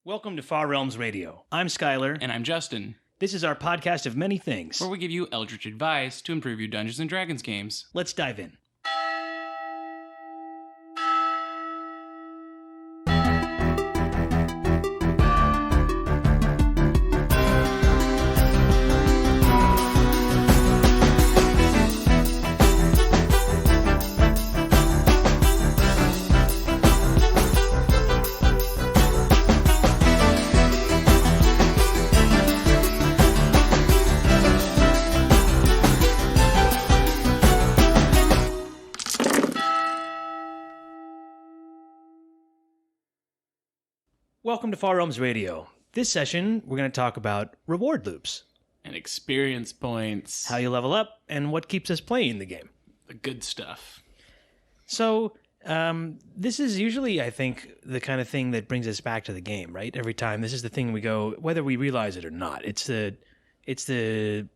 Welcome to Far Realms Radio. I'm Skylar. And I'm Justin, This is our podcast of many things. where we give you eldritch advice to improve your Dungeons & Dragons games. Let's dive in. Welcome to Far Realms Radio. This session, we're going to talk about reward loops, And experience points. how you level up, and what keeps us playing the game. The good stuff. So, this is usually, I think, the kind of thing that brings us back to the game, right? Every time, this is the thing we go, whether we realize it or not. It's the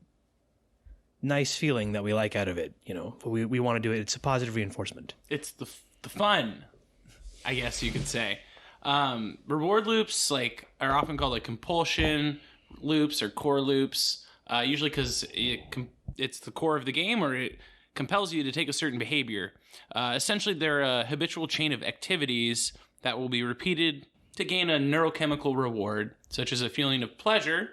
nice feeling that we like out of it. You know, we want to do it. It's a positive reinforcement. It's the fun, I guess you could say. Reward loops are often called compulsion loops or core loops, usually because it's the core of the game or it compels you to take a certain behavior. Essentially, they're a habitual chain of activities that will be repeated to gain a neurochemical reward, such as a feeling of pleasure,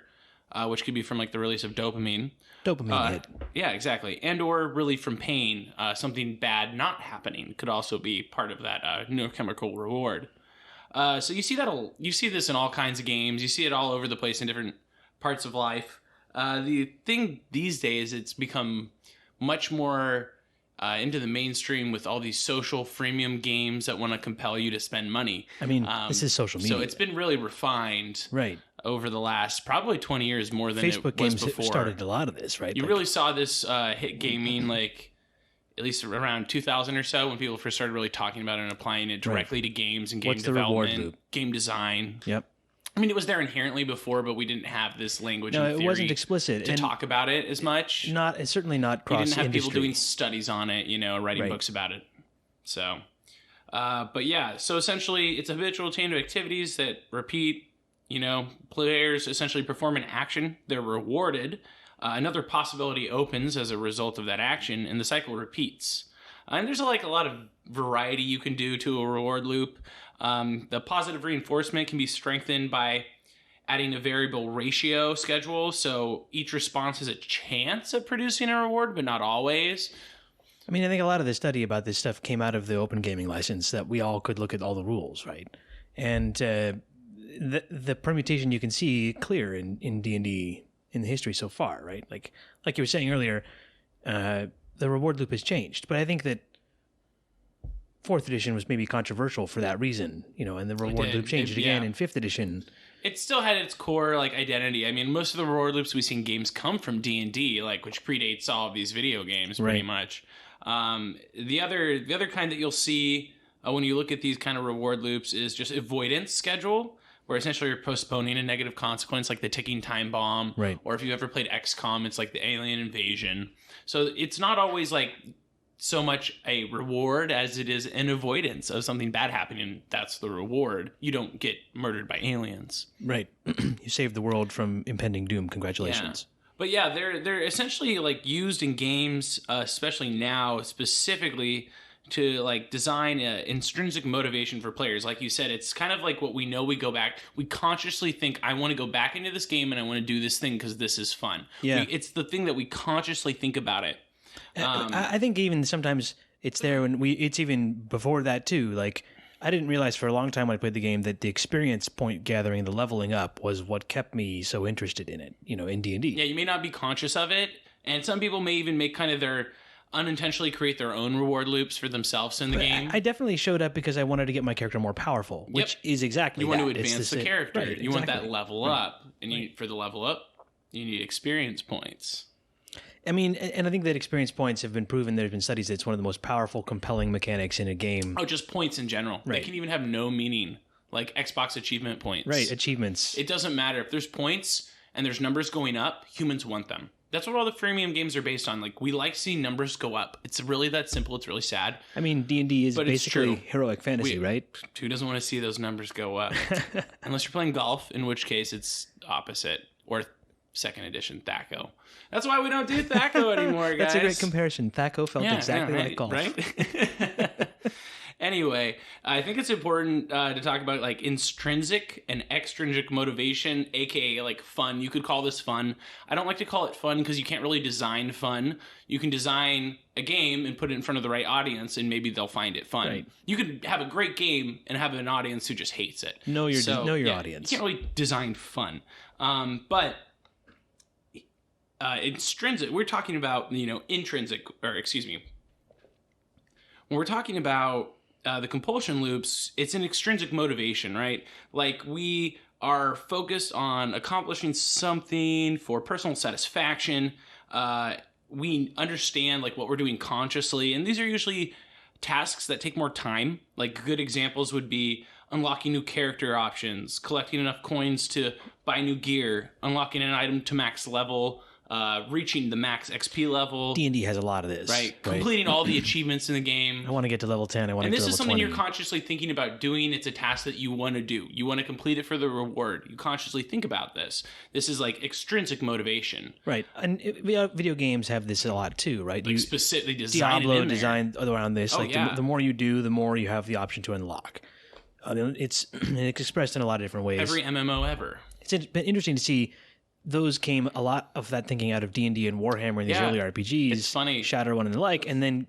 which could be from the release of dopamine. Dopamine hit. Yeah, exactly. And or relief from pain. Something bad not happening could also be part of that neurochemical reward. So you see this in all kinds of games. You see it all over the place in different parts of life. The thing these days, it's become much more into the mainstream with all these social freemium games that want to compel you to spend money. I mean, this is social media. So it's been really refined over the last probably 20 years more than Facebook it was games before. Started a lot of this, right? You really saw this hit gaming at least around 2000 or so, when people first started really talking about it and applying it directly to games and game development, game design. Yep. I mean, it was there inherently before, but we didn't have this language and theory it wasn't explicit to talk about it as much. Certainly not cross-industry. We didn't have people doing studies on it, writing books about it. So, but yeah, so essentially it's a habitual chain of activities that repeat. Players essentially perform an action, they're rewarded. Another possibility opens as a result of that action, and the cycle repeats. And there's a lot of variety you can do to a reward loop. The positive reinforcement can be strengthened by adding a variable ratio schedule, so each response has a chance of producing a reward, but not always. I mean, I think a lot of the study about this stuff came out of the open gaming license, that we all could look at all the rules, right? And the permutation you can see clear in D&D in the history so far, right? Like you were saying earlier, the reward loop has changed, but I think that 4th edition was maybe controversial for that reason, and the reward loop changed again in 5th edition. It still had its core identity. I mean, most of the reward loops we see in games come from D&D, which predates all of these video games pretty much. The other kind that you'll see when you look at these kind of reward loops is just avoidance schedule, where essentially you're postponing a negative consequence, like the ticking time bomb. Right. Or if you've ever played XCOM, it's like the alien invasion. So it's not always so much a reward as it is an avoidance of something bad happening. That's the reward. You don't get murdered by aliens. Right. You saved the world from impending doom. Congratulations. Yeah. But yeah, they're essentially used in games, especially now, specifically to design an intrinsic motivation for players. Like you said, it's kind of what we know. We go back, we consciously think, I want to go back into this game and I want to do this thing because this is fun. Yeah. It's the thing that we consciously think about it. I think even sometimes it's there when it's even before that too. I didn't realize for a long time when I played the game that the experience point gathering, the leveling up, was what kept me so interested in it, in D&D. Yeah, you may not be conscious of it, and some people may even make kind of their unintentionally create their own reward loops for themselves in the game. I definitely showed up because I wanted to get my character more powerful, which is exactly you want that. to advance the character. Right, you want that level up, and for the level up, you need experience points. I mean, and I think that experience points have been proven. There's been studies that it's one of the most powerful, compelling mechanics in a game. Oh, just points in general. Right. They can even have no meaning, like Xbox achievement points. Right, achievements. It doesn't matter. If there's points and there's numbers going up, humans want them. That's what all the freemium games are based on. Like, we like seeing numbers go up. It's really that simple. It's really sad. I mean, D&D is But it's basically true. heroic fantasy, right? Who doesn't want to see those numbers go up? Unless you're playing golf, in which case it's opposite. Or second edition Thaco. That's why we don't do Thaco anymore, guys. That's a great comparison. Thaco felt exactly right, like golf. Right? Anyway, I think it's important to talk about like intrinsic and extrinsic motivation, aka like fun. You could call this fun. I don't like to call it fun because you can't really design fun. You can design a game and put it in front of the right audience, and maybe they'll find it fun. Right. You could have a great game and have an audience who just hates it. Know your audience. You can't really design fun, but intrinsic. We're talking about intrinsic, or excuse me. When we're talking about the compulsion loops, it's an extrinsic motivation, right? Like, we are focused on accomplishing something for personal satisfaction. We understand like what we're doing consciously, and these are usually tasks that take more time. Like, good examples would be unlocking new character options, collecting enough coins to buy new gear, unlocking an item to max level, reaching the max XP level. D&D has a lot of this. Right. Completing all the achievements in the game. I want to get to level 10. I want to get to level 20. And this is something you're consciously thinking about doing. It's a task that you want to do. You want to complete it for the reward. You consciously think about this. This is like extrinsic motivation. Right. And video games have this a lot too, right? Like, specifically design Diablo it in there. designed around this. The more you do, the more you have the option to unlock. It's expressed in a lot of different ways. Every MMO ever. It's been interesting to see. Those came a lot of that thinking out of D&D and Warhammer and these early RPGs. It's funny. Shadowrun and the like, and then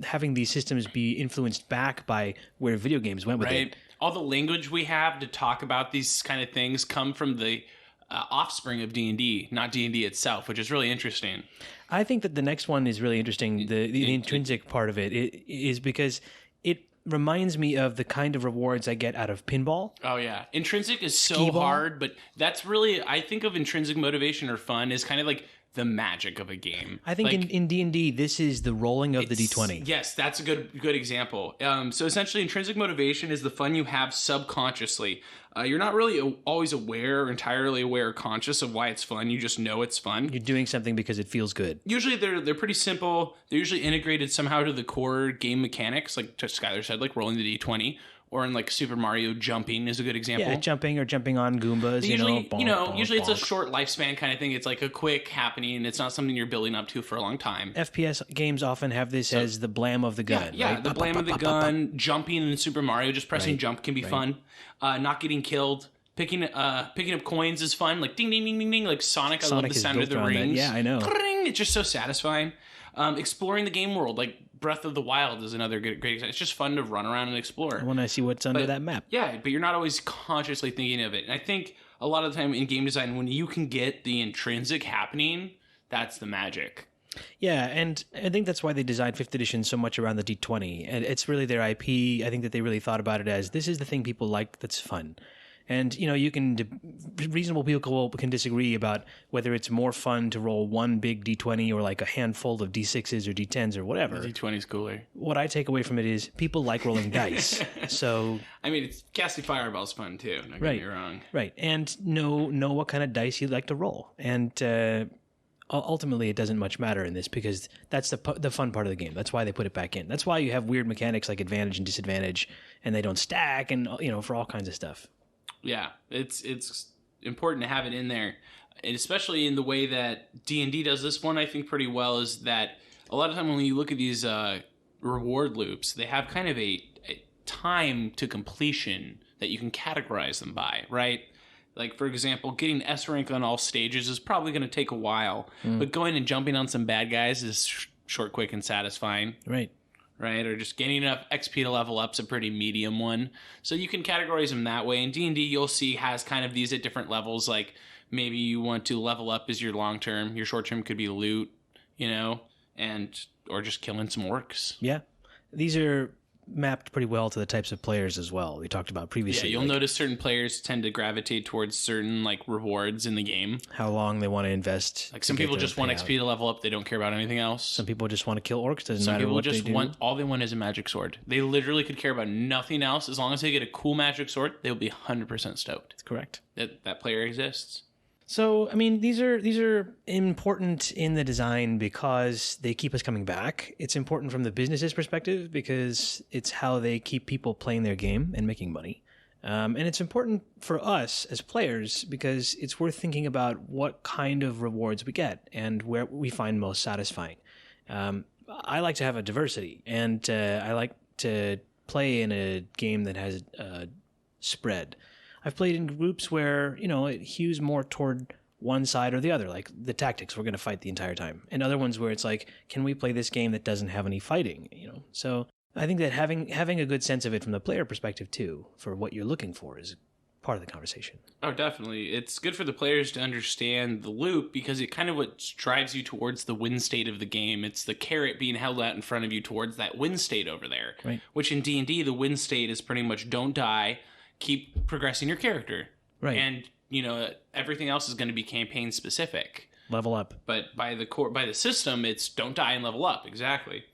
having these systems be influenced back by where video games went with it. All the language we have to talk about these kind of things come from the offspring of D&D, not D&D itself, which is really interesting. I think that the next one is really interesting. The intrinsic part of it is because it reminds me of the kind of rewards I get out of pinball. Oh, yeah. Intrinsic is so hard, but that's really, I think of intrinsic motivation or fun as kind of like the magic of a game. I think like, in D&D, this is the rolling of the D20. Yes, that's a good example. So essentially, intrinsic motivation is the fun you have subconsciously. You're not really always aware, entirely aware or conscious of why it's fun. You just know it's fun. You're doing something because it feels good. Usually they're pretty simple. They're usually integrated somehow to the core game mechanics, like Skylar said, like rolling the D20. Or in like Super Mario, jumping is a good example. Yeah, jumping on Goombas. Usually, usually it's a short lifespan kind of thing. It's like a quick happening. It's not something you're building up to for a long time. FPS games often have this as the blam of the gun. Yeah, right? The blam of the gun. Jumping in Super Mario, just pressing jump can be fun. Not getting killed. Picking up coins is fun. Like ding, ding, ding, ding, ding. Like Sonic, I love the sound of the rings. Yeah, I know. It's just so satisfying. Exploring the game world, like Breath of the Wild is another great example. It's just fun to run around and explore. I want to see what's under that map. Yeah, but you're not always consciously thinking of it. And I think a lot of the time in game design, when you can get the intrinsic happening, that's the magic. Yeah, and I think that's why they designed 5th edition so much around the D20. And it's really their IP. I think that they really thought about it as, this is the thing people like that's fun. And, you reasonable people can disagree about whether it's more fun to roll one big D20 or like a handful of D6s or D10s or whatever. The D20 is cooler. What I take away from it is people like rolling dice. So, I mean, it's casting fireball's fun too. Don't get me wrong. Right. And know what kind of dice you'd like to roll. And ultimately, it doesn't much matter in this because that's the fun part of the game. That's why they put it back in. That's why you have weird mechanics like advantage and disadvantage, and they don't stack, and for all kinds of stuff. Yeah, it's important to have it in there, and especially in the way that D&D does this one, I think pretty well, is that a lot of time when you look at these reward loops, they have kind of a time to completion that you can categorize them by, right? Like, for example, getting S rank on all stages is probably going to take a while, but going and jumping on some bad guys is short, quick, and satisfying. Right, or just getting enough XP to level up's a pretty medium one. So you can categorize them that way. And D&D, you'll see, has kind of these at different levels. Like, maybe you want to level up as your long term. Your short term could be loot, or just killing some orcs. Yeah, these are mapped pretty well to the types of players as well we talked about previously. Yeah, you'll notice certain players tend to gravitate towards certain like rewards in the game. How long they want to invest. Like some people just want XP to level up. They don't care about anything else. Some people just want to kill orcs. Doesn't Some matter people what just they do. all they want is a magic sword. They literally could care about nothing else. As long as they get a cool magic sword, they'll be 100% stoked. That's correct. That player exists. So, I mean, these are important in the design because they keep us coming back. It's important from the business's perspective because it's how they keep people playing their game and making money. And it's important for us as players because it's worth thinking about what kind of rewards we get and where we find most satisfying. I like to have a diversity, and I like to play in a game that has a spread. I've played in groups where, it hews more toward one side or the other, like the tactics, we're going to fight the entire time. And other ones where it's like, can we play this game that doesn't have any fighting, So I think that having a good sense of it from the player perspective, too, for what you're looking for is part of the conversation. Oh, definitely. It's good for the players to understand the loop because it kind of what drives you towards the win state of the game. It's the carrot being held out in front of you towards that win state over there. Right. Which in D&D, the win state is pretty much don't die, keep progressing your character. Right. And, everything else is going to be campaign specific. Level up. But by the system, it's don't die and level up. Exactly.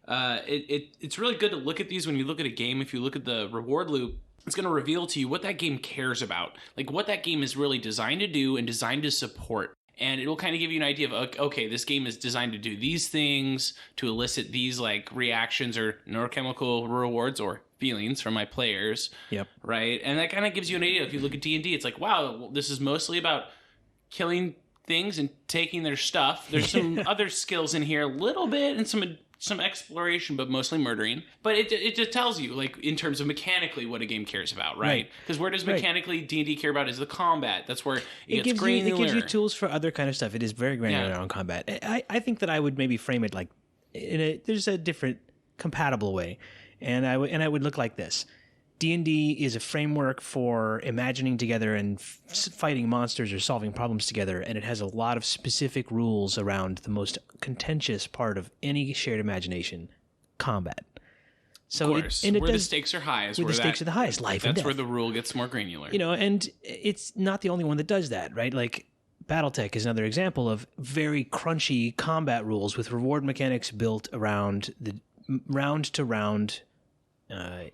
It's really good to look at these when you look at a game. If you look at the reward loop, it's going to reveal to you what that game cares about, like what that game is really designed to do and designed to support. And it will kind of give you an idea of, okay, this game is designed to do these things to elicit these like reactions or neurochemical rewards or feelings from my players. Yep. Right. And that kind of gives you an idea. If you look at D&D, it's like, wow, this is mostly about killing things and taking their stuff. There's some other skills in here a little bit and some exploration, but mostly murdering. But it just tells you, like, in terms of mechanically what a game cares about, right? Because where does mechanically D&D care about is the combat. That's where it gets granular. It gives you tools for other kind of stuff. It is very granular on combat. I think that I would maybe frame it like there's a different compatible way, and I would look like this. D&D is a framework for imagining together and fighting monsters or solving problems together, and it has a lot of specific rules around the most contentious part of any shared imagination, combat. So of course, where the stakes are highest. Where the stakes are the highest, life and death. That's where the rule gets more granular. And it's not the only one that does that, right? Like, Battletech is another example of very crunchy combat rules with reward mechanics built around the round-to-round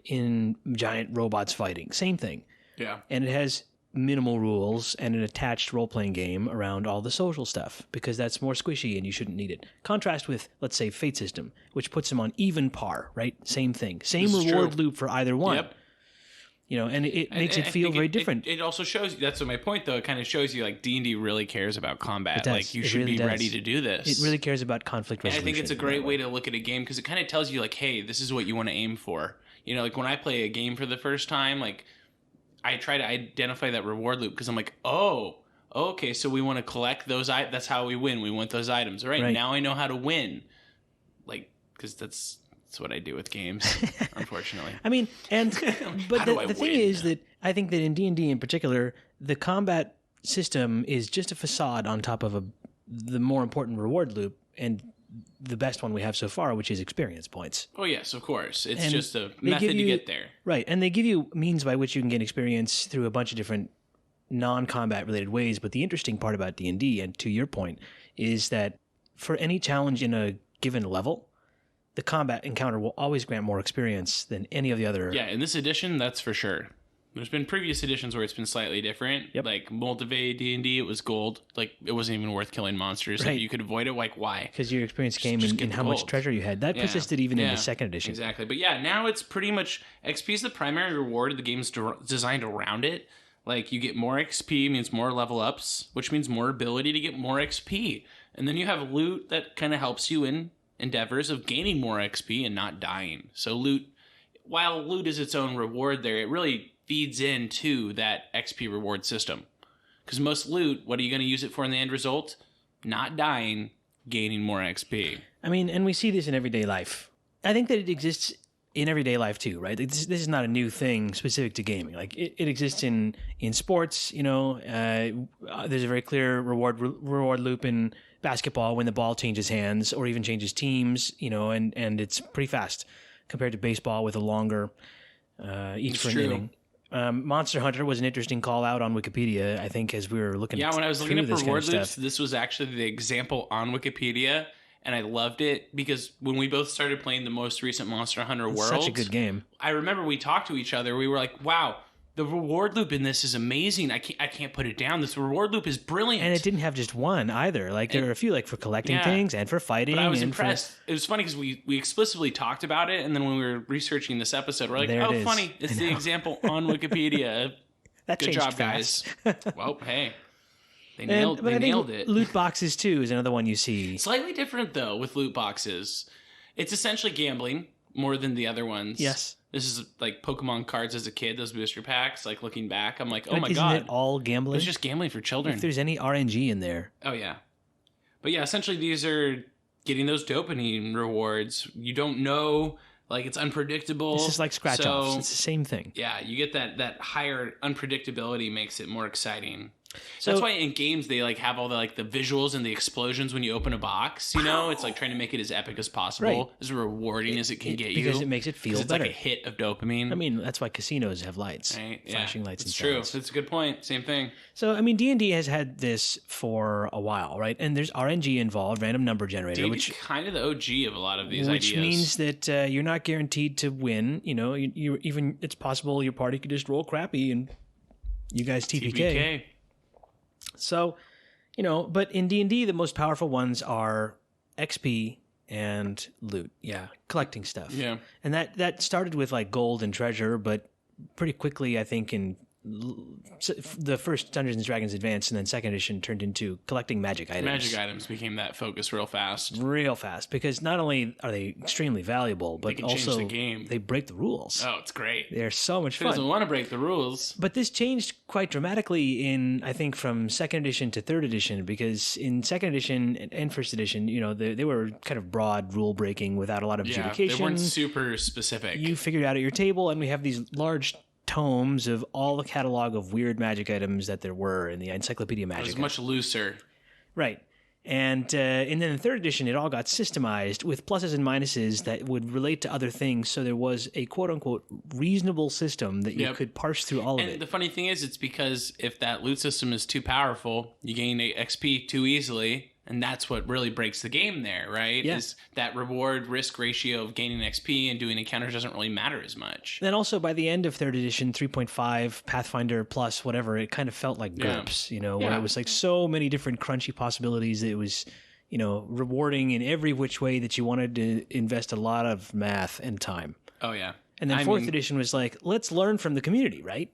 in giant robots fighting. Same thing. Yeah. And it has minimal rules and an attached role-playing game around all the social stuff because that's more squishy and you shouldn't need it. Contrast with, let's say, Fate System, which puts them on even par, right? Same thing. Same reward loop for either one. Yep. And it makes it feel very different. It also shows you, that's my point though, it kind of shows you like D&D really cares about combat. Like you should be ready to do this. It really cares about conflict resolution. And I think it's a great way to look at a game because it kind of tells you like, hey, this is what you want to aim for. Like when I play a game for the first time, like I try to identify that reward loop because I'm like, oh, okay, so we want to collect those. That's how we win. We want those items. All right, now I know how to win. Like, because that's what I do with games, unfortunately. I mean, but the thing is that I think that in D&D in particular, the combat system is just a facade on top of the more important reward loop and the best one we have so far, which is experience points. Oh, yes, of course. It's just a method to get there. Right, and they give you means by which you can gain experience through a bunch of different non-combat related ways, but the interesting part about D&D, and to your point, is that for any challenge in a given level, the combat encounter will always grant more experience than any of the other. Yeah, in this edition, that's for sure. There's been previous editions where it's been slightly different. Yep. Like Multivade D&D, it was gold. Like it wasn't even worth killing monsters. Right. Like, you could avoid it. Like why? Because your experience came in how much treasure you had. That persisted even in the second edition. Exactly. But yeah, now it's pretty much XP is the primary reward. The game's designed around it. Like you get more XP means more level ups, which means more ability to get more XP. And then you have loot that kind of helps you in endeavors of gaining more XP and not dying. So while loot is its own reward there, it really feeds into that XP reward system. Because most loot, what are you going to use it for in the end result? Not dying, gaining more XP. I mean, and we see this in everyday life. I think that it exists in everyday life too, right? This is not a new thing specific to gaming. Like it exists in sports. There's a very clear reward loop in basketball when the ball changes hands or even changes teams. And it's pretty fast compared to baseball with a longer each for an inning. Monster Hunter was an interesting call out on Wikipedia, I think, as we were looking. Yeah, when I was looking at reward loops, this was actually the example on Wikipedia. And I loved it because when we both started playing the most recent Monster Hunter World, such a good game. I remember we talked to each other. We were like, "Wow, The reward loop in this is amazing. I can't put it down. This reward loop is brilliant. And it didn't have just one either. Like there were a few like for collecting things and for fighting. But I was impressed. It was funny because we explicitly talked about it, and then when we were researching this episode, we're like, oh, funny. It's the example on Wikipedia. Good job, guys. Well, hey. They nailed it. Loot boxes, too, is another one you see. Slightly different, though, with loot boxes. It's essentially gambling more than the other ones. Yes. This is like Pokemon cards as a kid, those booster packs. Like looking back, I'm like, oh my isn't God. Isn't it all gambling? It's just gambling for children. If there's any RNG in there. Oh, yeah. But yeah, essentially these are getting those dopamine rewards. You don't know, like it's unpredictable. This is like scratch-offs. It's the same thing. Yeah, you get that higher unpredictability makes it more exciting. So that's why in games they like have all the like the visuals and the explosions when you open a box. You know, it's like trying to make it as epic as possible, as rewarding as it can get you, because it makes it feel it's better. Like a hit of dopamine. I mean, that's why casinos have lights, flashing lights. It's true. That's a good point. Same thing. So I mean, D&D has had this for a while, right? And there's RNG involved, random number generator, which is kind of the OG of a lot of these ideas. Which means that you're not guaranteed to win. You know, you even it's possible your party could just roll crappy and you guys TPK. So, you know, but in D&D, the most powerful ones are XP and loot. Yeah, collecting stuff. Yeah. And that started with like gold and treasure, but pretty quickly, I think, in the first Dungeons and Dragons Advanced and then second edition turned into collecting magic items. Magic items became that focus real fast. Real fast, because not only are they extremely valuable, but also change the game. They break the rules. Oh, it's great. They're so much fun. Who doesn't want to break the rules? But this changed quite dramatically in, I think, from second edition to third edition, because in second edition and first edition, you know, they were kind of broad rule breaking without a lot of adjudication. They weren't super specific. You figured out at your table, and we have these large tomes of all the catalog of weird magic items that there were in the Encyclopedia Magica. It was much looser. Right. And then in third edition, it all got systemized with pluses and minuses that would relate to other things. So there was a quote-unquote reasonable system that you could parse through all of it. And the funny thing is, it's because if that loot system is too powerful, you gain XP too easily. And that's what really breaks the game there, right? Yeah. Is that reward-risk ratio of gaining XP and doing encounters doesn't really matter as much. Then also by the end of third edition, 3.5, Pathfinder plus whatever, it kind of felt like GURPS, you know, where it was like so many different crunchy possibilities that it was, you know, rewarding in every which way that you wanted to invest a lot of math and time. Oh, yeah. And then fourth edition was like, let's learn from the community, right?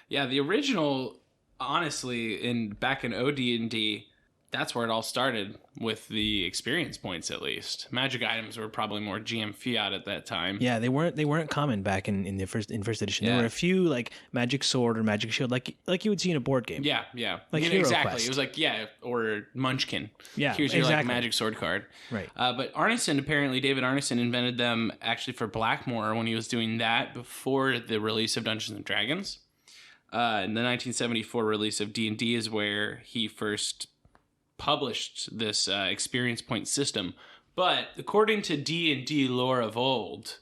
Yeah, the original, honestly, back in OD&D, that's where it all started with the experience points, at least. Magic items were probably more GM fiat at that time. Yeah, they weren't common back in first edition. There were a few like magic sword or magic shield, like you would see in a board game. Yeah. Like Hero exactly. Quest. It was like or Munchkin. Yeah, here's your like magic sword card. Right. But Arneson, apparently David Arneson invented them actually for Blackmore when he was doing that before the release of Dungeons and Dragons. In the 1974 release of D&D is where he first published this experience point system. But according to D&D lore of old,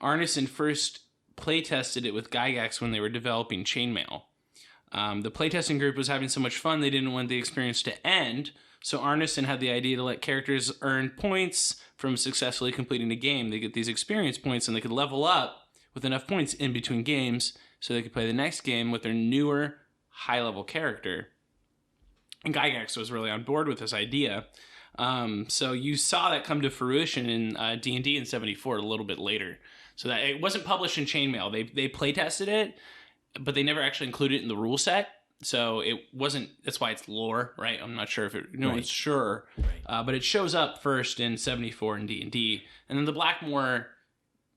Arneson first playtested it with Gygax when they were developing Chainmail. The playtesting group was having so much fun they didn't want the experience to end, so Arneson had the idea to let characters earn points from successfully completing a game. They get these experience points and they could level up with enough points in between games so they could play the next game with their newer high-level character. And Gygax was really on board with this idea. So you saw that come to fruition in D&D in 74 a little bit later. So that it wasn't published in Chainmail. They playtested it, but they never actually included it in the rule set. So it wasn't, that's why it's lore, right? I'm not sure if it, no one's sure. Right. But it shows up first in 74 in D&D. And then the Blackmore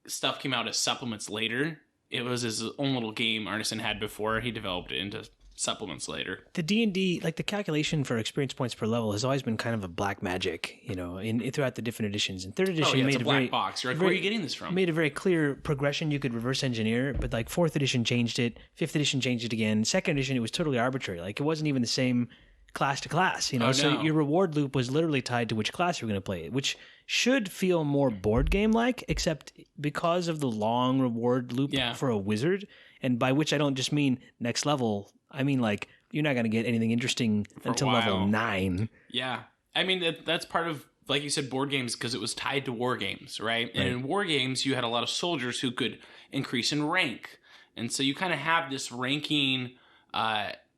stuff came out as supplements later. It was his own little game Arneson had before. He developed it into supplements later. The D&D, like the calculation for experience points per level has always been kind of a black magic, you know, throughout the different editions. And third edition made it's a black box. You're like, where are you getting this from? Made a very clear progression you could reverse engineer, but like fourth edition changed it, fifth edition changed it again. Second edition, it was totally arbitrary. Like it wasn't even the same class to class, you know. So your reward loop was literally tied to which class you're going to play, which should feel more board game like, except because of the long reward loop for a wizard, and by which I don't just mean next level. I mean, like, you're not going to get anything interesting until level 9. Yeah. I mean, that's part of, like you said, board games, because it was tied to war games, right? And in war games, you had a lot of soldiers who could increase in rank. And so you kind of have this ranking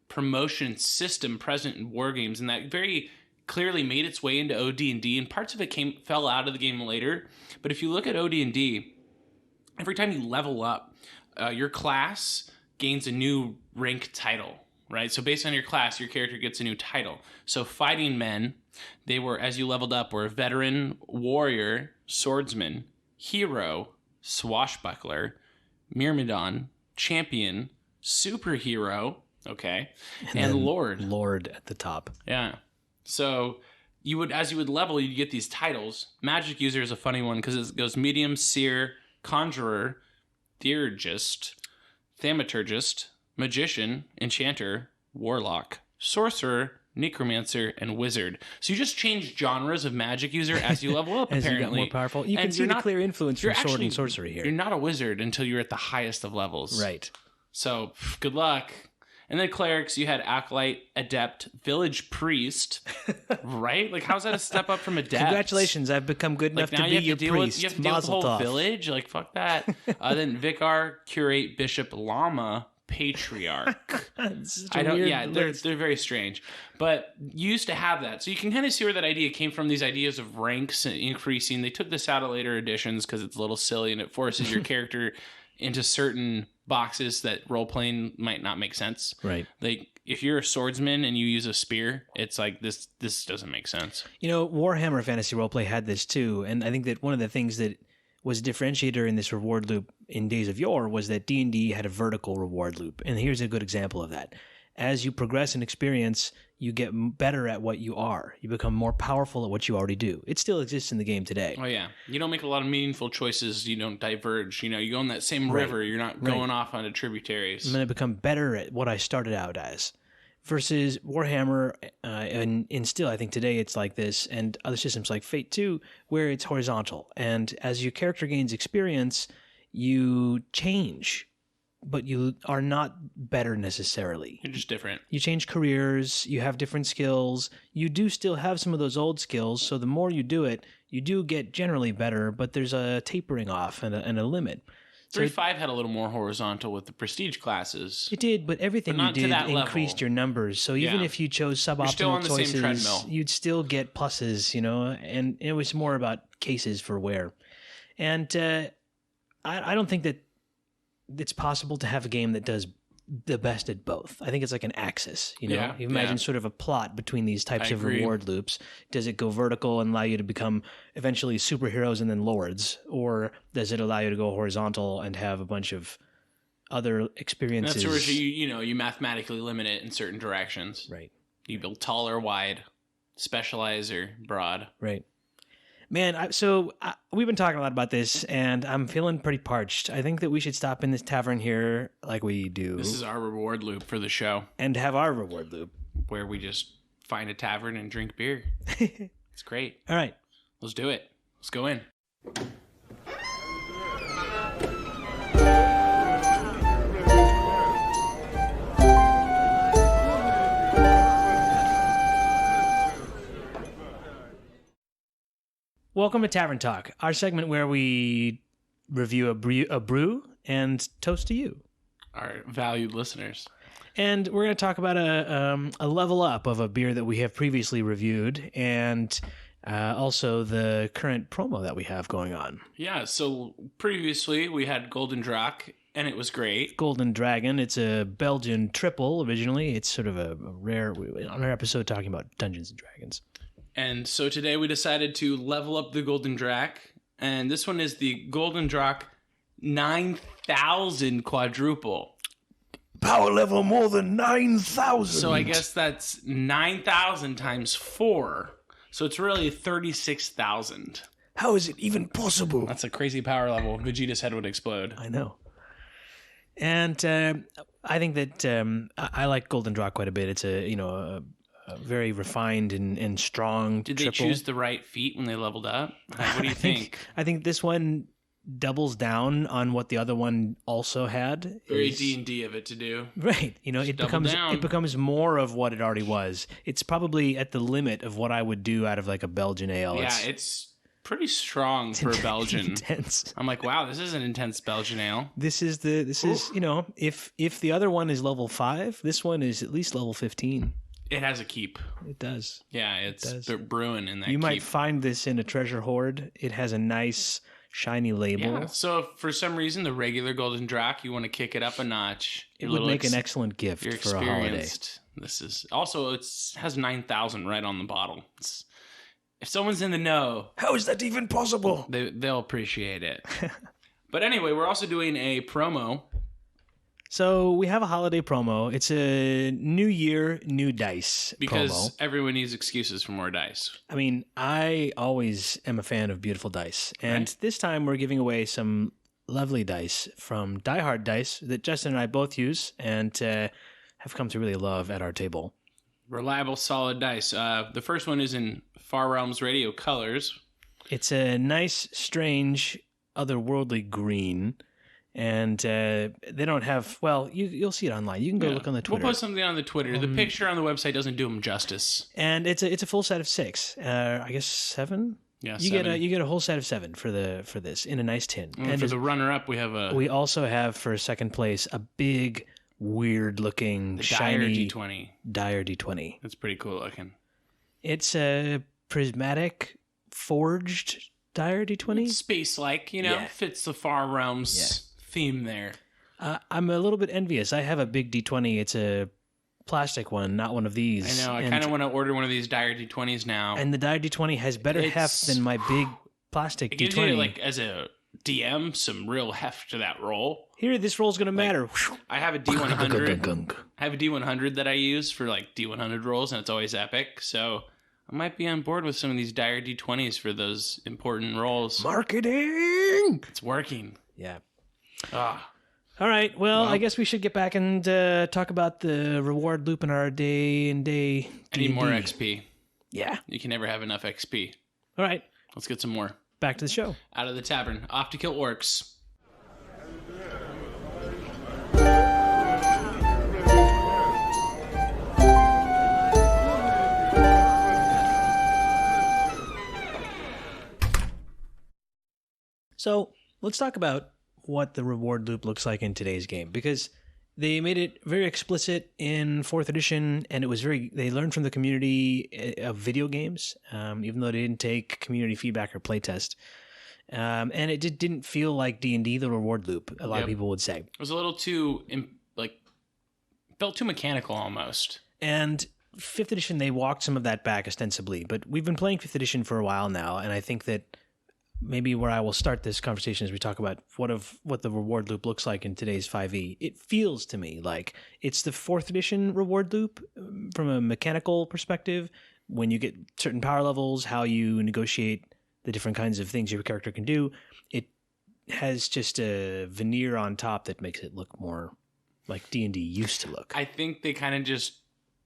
promotion system present in war games, and that very clearly made its way into OD&D, and parts of it fell out of the game later. But if you look at OD&D, every time you level up, your class gains a new rank title, right? So based on your class, your character gets a new title. So fighting men, they were, as you leveled up, were veteran, warrior, swordsman, hero, swashbuckler, myrmidon, champion, superhero, okay, and lord. Lord at the top. Yeah. So as you would level, you'd get these titles. Magic user is a funny one because it goes medium, seer, conjurer, theurgist, thaumaturgist, magician, enchanter, warlock, sorcerer, necromancer, and wizard. So you just change genres of magic user as you level up, As apparently. you get more powerful. You can see the clear influence from sword and sorcery here. You're not a wizard until you're at the highest of levels. Right. So, good luck. And then clerics, you had acolyte, adept, village priest, right? Like, how's that a step up from adept? Congratulations, I've become good enough to be your priest. You have to deal with the whole village? Like, fuck that. Then vicar, curate, bishop, lama, patriarch. They're very strange. But you used to have that. So you can kind of see where that idea came from, these ideas of ranks increasing. They took this out of later editions because it's a little silly and it forces your character into certain boxes that role-playing might not make sense. Right. Like, if you're a swordsman and you use a spear, it's like, this doesn't make sense. You know, Warhammer Fantasy Roleplay had this too, and I think that one of the things that was a differentiator in this reward loop in Days of Yore was that D&D had a vertical reward loop, and here's a good example of that. As you progress in experience, you get better at what you are. You become more powerful at what you already do. It still exists in the game today. Oh, yeah. You don't make a lot of meaningful choices. You don't diverge. You know, you go in that same river. You're not going off onto tributaries. I'm going to become better at what I started out as. Versus Warhammer, and still, I think today it's like this, and other systems like Fate 2, where it's horizontal. And as your character gains experience, you change, but you are not better necessarily. You're just different. You change careers, you have different skills. You do still have some of those old skills, so the more you do it, you do get generally better, but there's a tapering off and a limit. 3.5 had a little more horizontal with the prestige classes. It did, but everything you did increased your numbers. So even if you chose suboptimal choices, you'd still get pluses, you know, and it was more about cases for wear. And I don't think that it's possible to have a game that does the best at both. I think it's like an axis, you know? Yeah, you imagine sort of a plot between these types of reward loops. Does it go vertical and allow you to become eventually superheroes and then lords? Or does it allow you to go horizontal and have a bunch of other experiences? And that's where you mathematically limit it in certain directions. Right. You build tall or wide, specialize or broad. Right. Man, we've been talking a lot about this, and I'm feeling pretty parched. I think that we should stop in this tavern here like we do. This is our reward loop for the show. And have our reward loop. Where we just find a tavern and drink beer. It's great. All right. Let's do it. Let's go in. Welcome to Tavern Talk, our segment where we review a brew and toast to you, our valued listeners. And we're going to talk about a level up of a beer that we have previously reviewed, and also the current promo that we have going on. Yeah, so previously we had Gulden Draak, and it was great. Golden Dragon. It's a Belgian triple originally. It's sort of a rare, on our episode talking about Dungeons and Dragons. And so today we decided to level up the Gulden Draak, and this one is the Gulden Draak 9000 Quadruple. Power level more than 9,000. So I guess that's 9,000 times 4. So it's really 36,000. How is it even possible? That's a crazy power level. Vegeta's head would explode. I know. And I think that I like Gulden Draak quite a bit. It's a very refined and strong Did triple. They choose the right feat when they leveled up? What do you think? I think this one doubles down on what the other one also had. Very D&D of it to do. Right. It becomes more of what it already was. It's probably at the limit of what I would do out of like a Belgian ale. Yeah, it's pretty strong for a Belgian. Intense. I'm like, wow, this is an intense Belgian ale. This is if the other one is level 5, this one is at least level 15. It has a keep. It does. Yeah, it's brewing in that You keep. might find this in a treasure hoard. It has a nice shiny label. Yeah, so if for some reason the regular Gulden Draak, you want to kick it up a notch. It would make an excellent gift for a holiday. This is also, it has 9,000 right on the bottle. If someone's in the know, how is that even possible? They'll appreciate it. But anyway, we're also doing a promo. So we have a holiday promo. It's a New Year, new dice because promo. Everyone needs excuses for more dice. I mean, I always am a fan of beautiful dice. And This time we're giving away some lovely dice from Die Hard Dice that Justin and I both use and have come to really love at our table. Reliable, solid dice. The first one is in Far Realms Radio colors. It's a nice, strange, otherworldly green. And they don't have, well, you'll see it online. You can go look on the Twitter. We'll post something on the Twitter. The picture on the website doesn't do them justice. And it's a full set of 6. I guess 7? Yeah, you 7. get a whole set of 7 for this in a nice tin. And for the runner-up, we also have for second place a big, weird-looking, shiny Dire D20. D20. That's pretty cool looking. It's a prismatic, forged Dire D20. It's space-like, fits the Far Realms theme there. I'm a little bit envious. I have a big D20. It's a plastic one, not one of these. I know. I kind of want to order one of these Dire D20s now. And the Dire D20 has better heft than my big plastic D20. It gives you, as a DM, some real heft to that roll. Here, this roll's going to matter. I have a D100. I have a D100 that I use for D100 rolls, and it's always epic. So I might be on board with some of these Dire D20s for those important rolls. Marketing! It's working. Yeah. All right. Well, I guess we should get back and talk about the reward loop in our day-and-day D&D. I need more XP. Yeah. You can never have enough XP. All right. Let's get some more. Back to the show. Out of the tavern. Off to kill orcs. So let's talk about what the reward loop looks like in today's game, because they made it very explicit in 4th edition, and they learned from the community of video games, even though they didn't take community feedback or playtest. And it just didn't feel like D&D, the reward loop, a lot of people would say. It was a little too, felt too mechanical almost. And 5th edition, they walked some of that back ostensibly, but we've been playing 5th edition for a while now, and I think that maybe where I will start this conversation as we talk about what the reward loop looks like in today's 5e. It feels to me like it's the 4th edition reward loop from a mechanical perspective. When you get certain power levels, how you negotiate the different kinds of things your character can do, it has just a veneer on top that makes it look more like D&D used to look. I think they kind of just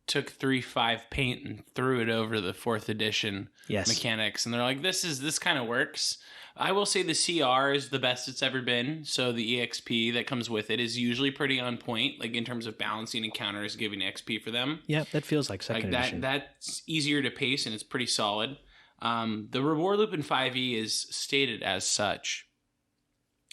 took 3.5 paint and threw it over the 4th edition mechanics, and they're like, this kind of works. I will say the CR is the best it's ever been, so the EXP that comes with it is usually pretty on point, in terms of balancing encounters, giving XP for them. Yeah, that feels like second edition. That's easier to pace, and it's pretty solid. The reward loop in 5e is stated as such.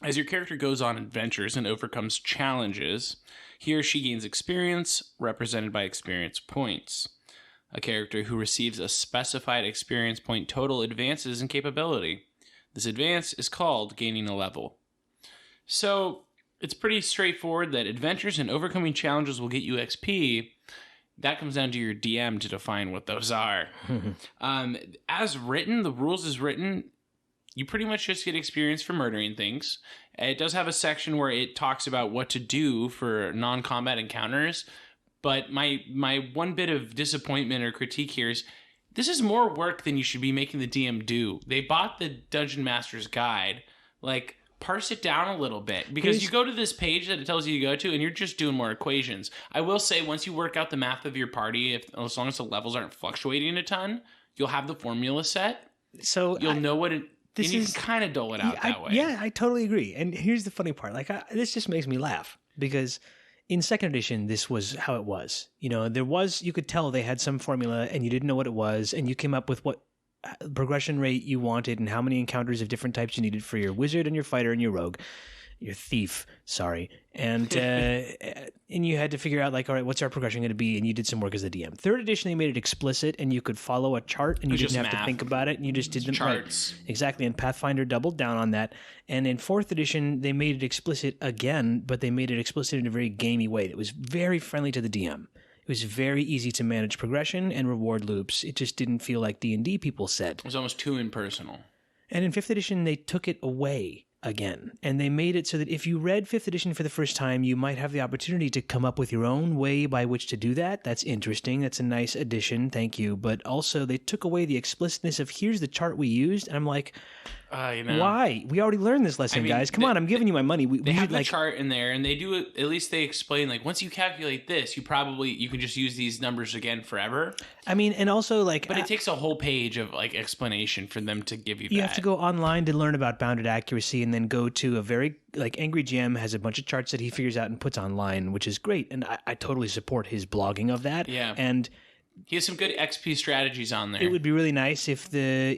As your character goes on adventures and overcomes challenges, he or she gains experience, represented by experience points. A character who receives a specified experience point total advances in capability. This advance is called gaining a level. So, it's pretty straightforward that adventures and overcoming challenges will get you XP. That comes down to your DM to define what those are. As written, the rules as written, you pretty much just get experience for murdering things. It does have a section where it talks about what to do for non-combat encounters, but my one bit of disappointment or critique here is this is more work than you should be making the DM do. They bought the Dungeon Master's Guide. Parse it down a little bit, because you go to this page that it tells you to go to and you're just doing more equations. I will say, once you work out the math of your party, as long as the levels aren't fluctuating a ton, you'll have the formula set. So you'll know what it... And you can kind of dole it out that way. Yeah, I totally agree. And here's the funny part. This just makes me laugh, because in 2nd edition, this was how it was. You could tell they had some formula and you didn't know what it was, and you came up with what progression rate you wanted and how many encounters of different types you needed for your wizard and your fighter and your rogue. Your thief, sorry, and you had to figure out like, all right, what's our progression going to be? And you did some work as a DM. Third edition, they made it explicit, and you could follow a chart, and you didn't have to think about it, and you just did them charts. Right. Exactly, and Pathfinder doubled down on that. And in fourth edition, they made it explicit again, but they made it explicit in a very gamey way. It was very friendly to the DM. It was very easy to manage progression and reward loops. It just didn't feel like D&D people said. It was almost too impersonal. And in fifth edition, they took it away again. And they made it so that if you read 5th edition for the first time, you might have the opportunity to come up with your own way by which to do that. That's interesting. That's a nice addition. Thank you. But also, they took away the explicitness of here's the chart we used. And I'm like, why? We already learned this lesson, guys. Come on, I'm giving you my money. They have the chart in there, and they do it. At least they explain, like, once you calculate this, you can just use these numbers again forever. I mean, and also, like... But it takes a whole page of, like, explanation for them to give you that. You have to go online to learn about bounded accuracy and then go to a very... Like, Angry GM has a bunch of charts that he figures out and puts online, which is great. And I totally support his blogging of that. Yeah. And... He has some good XP strategies on there. It would be really nice if the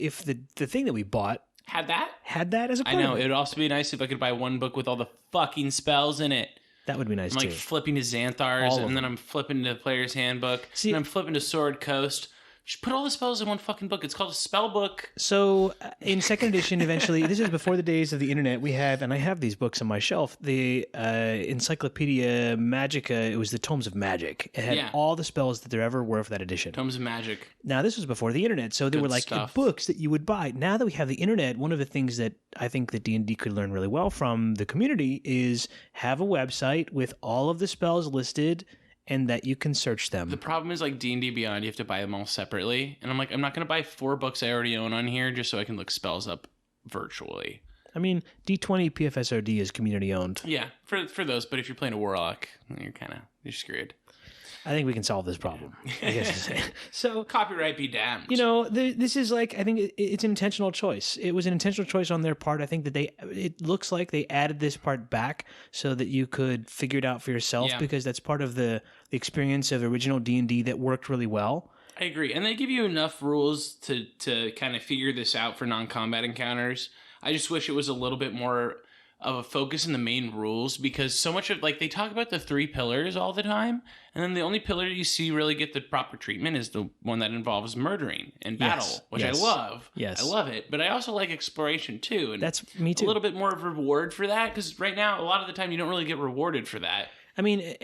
thing that we bought had that as a part I know. of it. It would also be nice if I could buy one book with all the fucking spells in it. That would be nice, I'm like too. flipping to Xanthars, and then I'm flipping to Player's Handbook, and I'm flipping to Sword Coast. Just put all the spells in one fucking book. It's called a spell book. So in second edition, eventually, this is before the days of the internet, we have, and I have these books on my shelf, the Encyclopedia Magica. It was the Tomes of Magic. It had all the spells that there ever were for that edition. Tomes of Magic. Now, this was before the internet, so there were like books that you would buy. Now that we have the internet, one of the things that I think that D&D could learn really well from the community is have a website with all of the spells listed and that you can search them. The problem is, like, D&D Beyond, you have to buy them all separately. And I'm like, I'm not going to buy 4 books I already own on here just so I can look spells up virtually. I mean, D20 PFSRD is community owned. Yeah, for those. But if you're playing a Warlock, you're screwed. I think we can solve this problem. I guess. So copyright be damned. You know, this is like, I think it's an intentional choice. It was an intentional choice on their part. I think that it looks like they added this part back so that you could figure it out for yourself because that's part of the experience of original D&D that worked really well. I agree. And they give you enough rules to kind of figure this out for non-combat encounters. I just wish it was a little bit more of a focus in the main rules, because so much of, like, they talk about the 3 pillars all the time, and then the only pillar you see really get the proper treatment is the one that involves murdering and battle, which I love. Yes. I love it, but I also like exploration too, and that's me too. A little bit more of a reward for that, because right now, a lot of the time, you don't really get rewarded for that. I mean,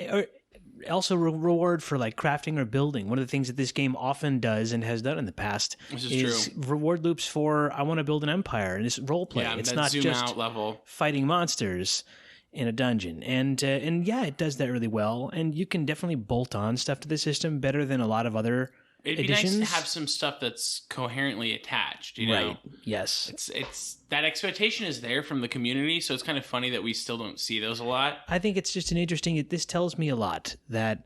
also reward for like crafting or building. One of the things that this game often does and has done in the past is reward loops for I want to build an empire, and it's role play. Yeah, it's not just fighting monsters in a dungeon. And yeah, it does that really well. And you can definitely bolt on stuff to the system better than a lot of other It'd editions. be nice to have some stuff that's coherently attached, you know? Right. Yes. It's that expectation is there from the community, so it's kind of funny that we still don't see those a lot. I think it's just this tells me a lot that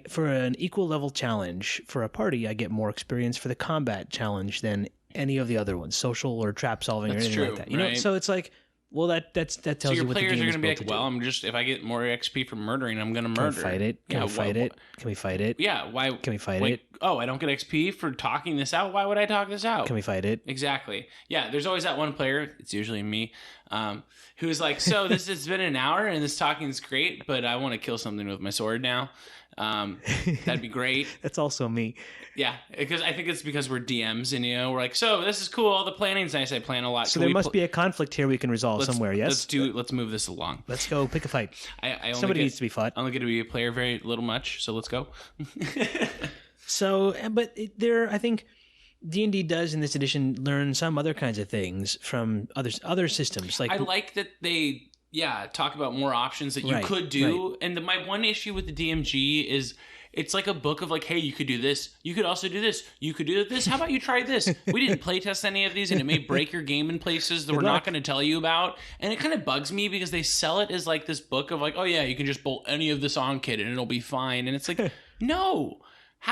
for an equal level challenge for a party, I get more experience for the combat challenge than any of the other ones, social or trap solving or anything like that. You know, so it's like, well, that tells you what the game is built to do. So your players are going to be like, well, if I get more XP from murdering, I'm going to murder. Can we fight it? Can we fight it? Can we fight it? Yeah, why? Can we fight it? Oh, I don't get XP for talking this out? Why would I talk this out? Can we fight it? Exactly. Yeah, there's always that one player, it's usually me, who's like, so this has been an hour and this talking's great, but I want to kill something with my sword now. That'd be great. That's also me. Yeah, because I think it's because we're DMs and, you know, we're like, so this is cool. All the planning's nice. I plan a lot. So there must be a conflict here we can resolve somewhere. Yes. Let's move this along. Let's go pick a fight. Somebody needs to be fought. I only get to be a player very little much. So let's go. So, but I think D&D does in this edition learn some other kinds of things from other systems. Like I like that they talk about more options that you could do. Right. And my one issue with the DMG is it's like a book of like, hey, you could do this. You could also do this. You could do this. How about you try this? We didn't play test any of these, and it may break your game in places that we're not going to tell you about. And it kind of bugs me because they sell it as like this book of like, oh yeah, you can just bolt any of this on, kid, and it'll be fine. And it's like, no.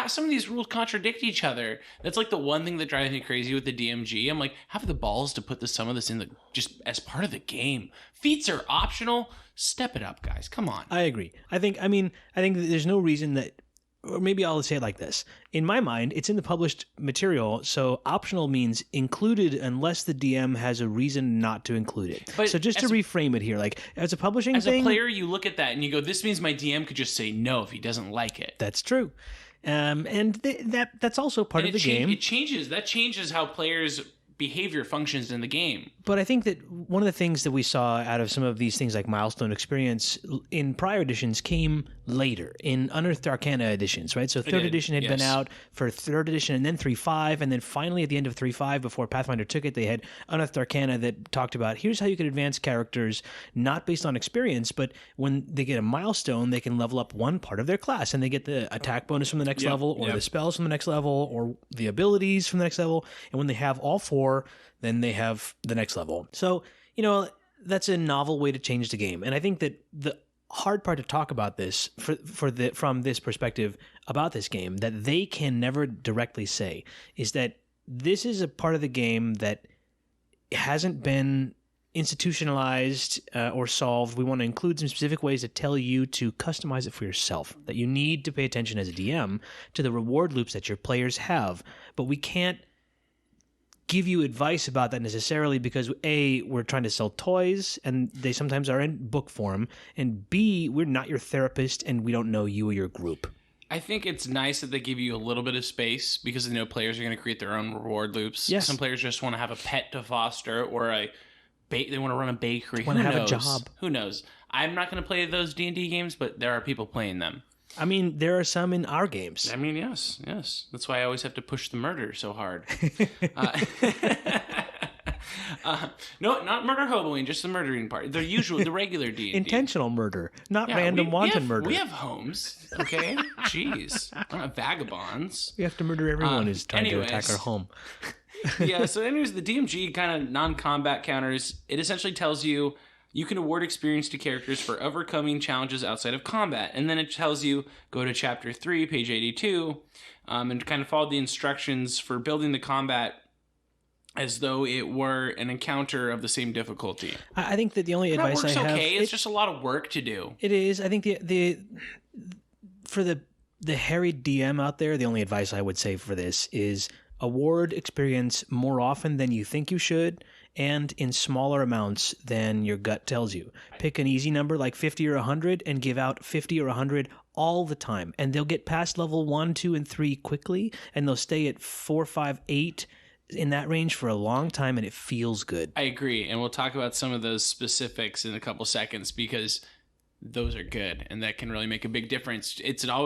Some of these rules contradict each other. That's like the one thing that drives me crazy with the DMG. I'm like, have the balls to put some of this in just as part of the game. Feats are optional. Step it up, guys. Come on. I agree. I think that there's no reason that or maybe I'll say it like this. In my mind, it's in the published material, so optional means included unless the DM has a reason not to include it. But so just to reframe it here, like as a publishing thing... As a player, you look at that and you go, this means my DM could just say no if he doesn't like it. That's true. And that's also part of the game. That changes how players' behavior functions in the game. But I think that one of the things that we saw out of some of these things like milestone experience in prior editions came later, in Unearthed Arcana editions, right? So third edition had been out for third edition, and then 3.5, and then finally at the end of 3.5, before Pathfinder took it, they had Unearthed Arcana that talked about here's how you can advance characters, not based on experience, but when they get a milestone, they can level up one part of their class, and they get the attack bonus from the next level, or the spells from the next level, or the abilities from the next level, and when they have all four, then they have the next level. So, that's a novel way to change the game. And I think that the hard part to talk about this from this perspective about this game that they can never directly say is that this is a part of the game that hasn't been institutionalized or solved. We want to include some specific ways to tell you to customize it for yourself, that you need to pay attention as a DM to the reward loops that your players have. But we can't give you advice about that necessarily because A, we're trying to sell toys and they sometimes are in book form, and B, we're not your therapist and we don't know you or your group. I think it's nice that they give you a little bit of space because they know players are going to create their own reward loops. Yes. Some players just want to have a pet to foster or they want to run a bakery. Want to have a job. Who knows? I'm not going to play those D&D games, but there are people playing them. I mean, there are some in our games. I mean, yes. That's why I always have to push the murder so hard. No, not murder hoboing, just the murdering part. The regular D&D. Intentional murder, not random wanton murder. We have homes, okay? Jeez. We're not vagabonds. We have to murder everyone who's trying to attack our home. Yeah, so anyways, the DMG kind of non-combat counters, it essentially tells you can award experience to characters for overcoming challenges outside of combat. And then it tells you, go to Chapter 3, page 82, and kind of follow the instructions for building the combat as though it were an encounter of the same difficulty. I think that the only advice I have... okay. It's just a lot of work to do. It is. I think for the harried DM out there, the only advice I would say for this is award experience more often than you think you should, and in smaller amounts than your gut tells you. Pick an easy number like 50 or 100 and give out 50 or 100 all the time. And they'll get past level 1, 2, and 3 quickly, and they'll stay at 4, 5, 8 in that range for a long time, and it feels good. I agree, and we'll talk about some of those specifics in a couple seconds because those are good, and that can really make a big difference.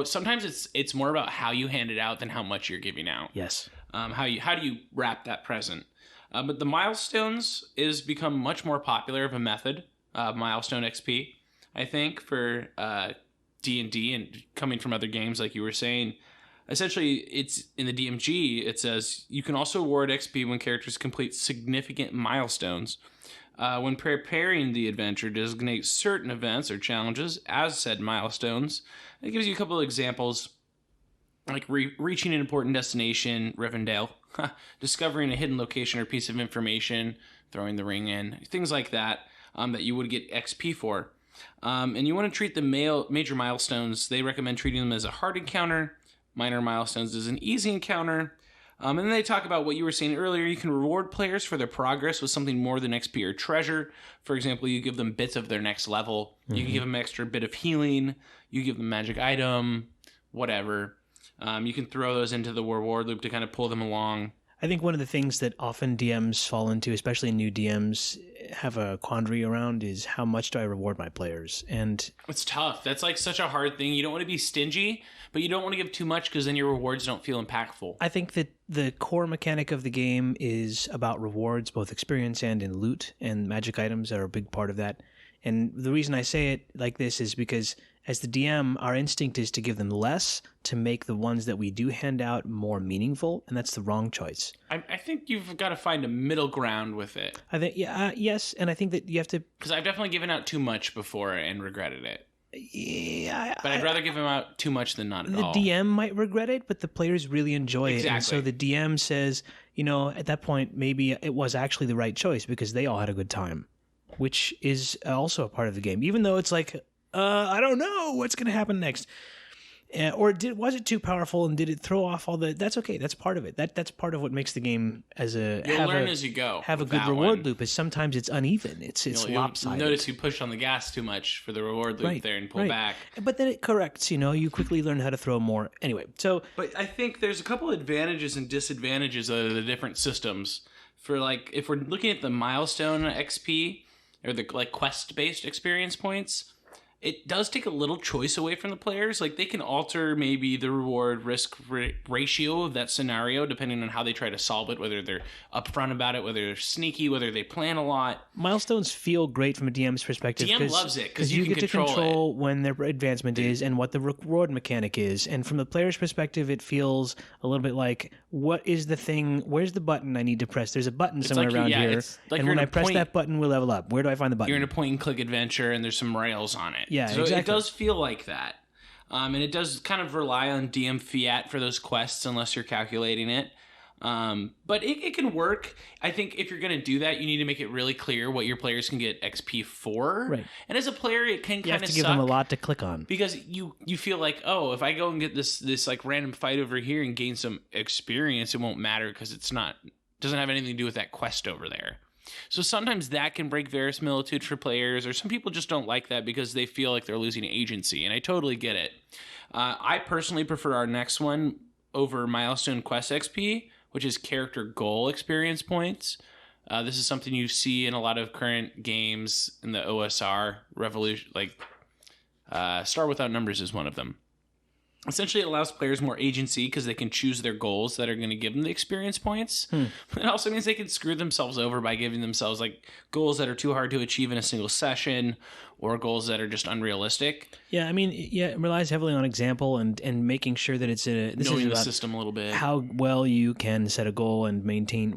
Sometimes it's more about how you hand it out than how much you're giving out. Yes. How do you wrap that present? But the milestones is become much more popular of a method, milestone XP, I think, for D&D and coming from other games like you were saying. Essentially, it's in the DMG, it says you can also award XP when characters complete significant milestones. When preparing the adventure, designate certain events or challenges as said milestones. It gives you a couple of examples, like reaching an important destination, Rivendell, discovering a hidden location or piece of information, throwing the ring in, things like that, that you would get XP for. And you want to treat the major milestones, they recommend treating them as a hard encounter, minor milestones as an easy encounter. And then they talk about what you were saying earlier. You can reward players for their progress with something more than XP or treasure. For example, you give them bits of their next level. Mm-hmm. You can give them an extra bit of healing. You give them a magic item, whatever. You can throw those into the reward loop to kind of pull them along. I think one of the things that often DMs fall into, especially new DMs, have a quandary around is how much do I reward my players? And it's tough. That's like such a hard thing. You don't want to be stingy, but you don't want to give too much because then your rewards don't feel impactful. I think that the core mechanic of the game is about rewards, both experience and in loot, and magic items are a big part of that. And the reason I say it like this is because as the DM, our instinct is to give them less to make the ones that we do hand out more meaningful, and that's the wrong choice. I think you've got to find a middle ground with it. I think, yes, and I think that you have to... Because I've definitely given out too much before and regretted it. Yeah, but I'd rather give them out too much than not at all. The DM might regret it, but the players really enjoy it. And so the DM says, at that point, maybe it was actually the right choice because they all had a good time, which is also a part of the game. Even though it's like... I don't know what's going to happen next. Or was it too powerful and did it throw off all the... That's okay. That's part of it. That's part of what makes the game as a... You'll learn as you go. Have a good reward loop is sometimes it's uneven. It's lopsided. You'll notice you push on the gas too much for the reward loop there and pull back. But then it corrects, you quickly learn how to throw more. Anyway, so... But I think there's a couple advantages and disadvantages of the different systems. For if we're looking at the milestone XP or the quest-based experience points... It does take a little choice away from the players. They can alter maybe the reward risk ratio of that scenario depending on how they try to solve it, whether they're upfront about it, whether they're sneaky, whether they plan a lot. Milestones feel great from a DM's perspective. DM loves it because you get to control when their advancement is and what the reward mechanic is. And from the player's perspective, it feels a little bit like, what is the thing? Where's the button I need to press? There's a button somewhere around here. And when I press that button, we'll level up. Where do I find the button? You're in a point-and-click adventure and there's some rails on it. Yeah, so exactly. It does feel like that. And it does kind of rely on DM fiat for those quests unless you're calculating it. But it can work. I think if you're going to do that, you need to make it really clear what your players can get XP for. Right. And as a player, it can kind of suck. You have to give them a lot to click on. Because you feel like, oh, if I go and get this random fight over here and gain some experience, it won't matter because doesn't have anything to do with that quest over there. So sometimes that can break verisimilitude for players, or some people just don't like that because they feel like they're losing agency, and I totally get it. I personally prefer our next one over Milestone Quest XP, which is character goal experience points. This is something you see in a lot of current games in the OSR revolution, Star Without Numbers is one of them. Essentially, it allows players more agency because they can choose their goals that are going to give them the experience points. It also means they can screw themselves over by giving themselves goals that are too hard to achieve in a single session or goals that are just unrealistic. Yeah, it relies heavily on example and making sure that it's knowing the system a little bit. How well you can set a goal and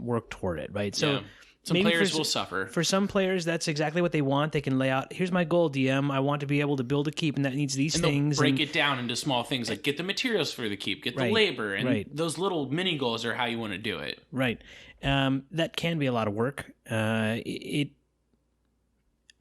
work toward it, right? So. Yeah. Some players will suffer. For some players, that's exactly what they want. They can lay out, here's my goal, DM. I want to be able to build a keep, and that needs these things. Break it down into small things, like get the materials for the keep, get the labor, and those little mini goals are how you want to do it. Right. That can be a lot of work. It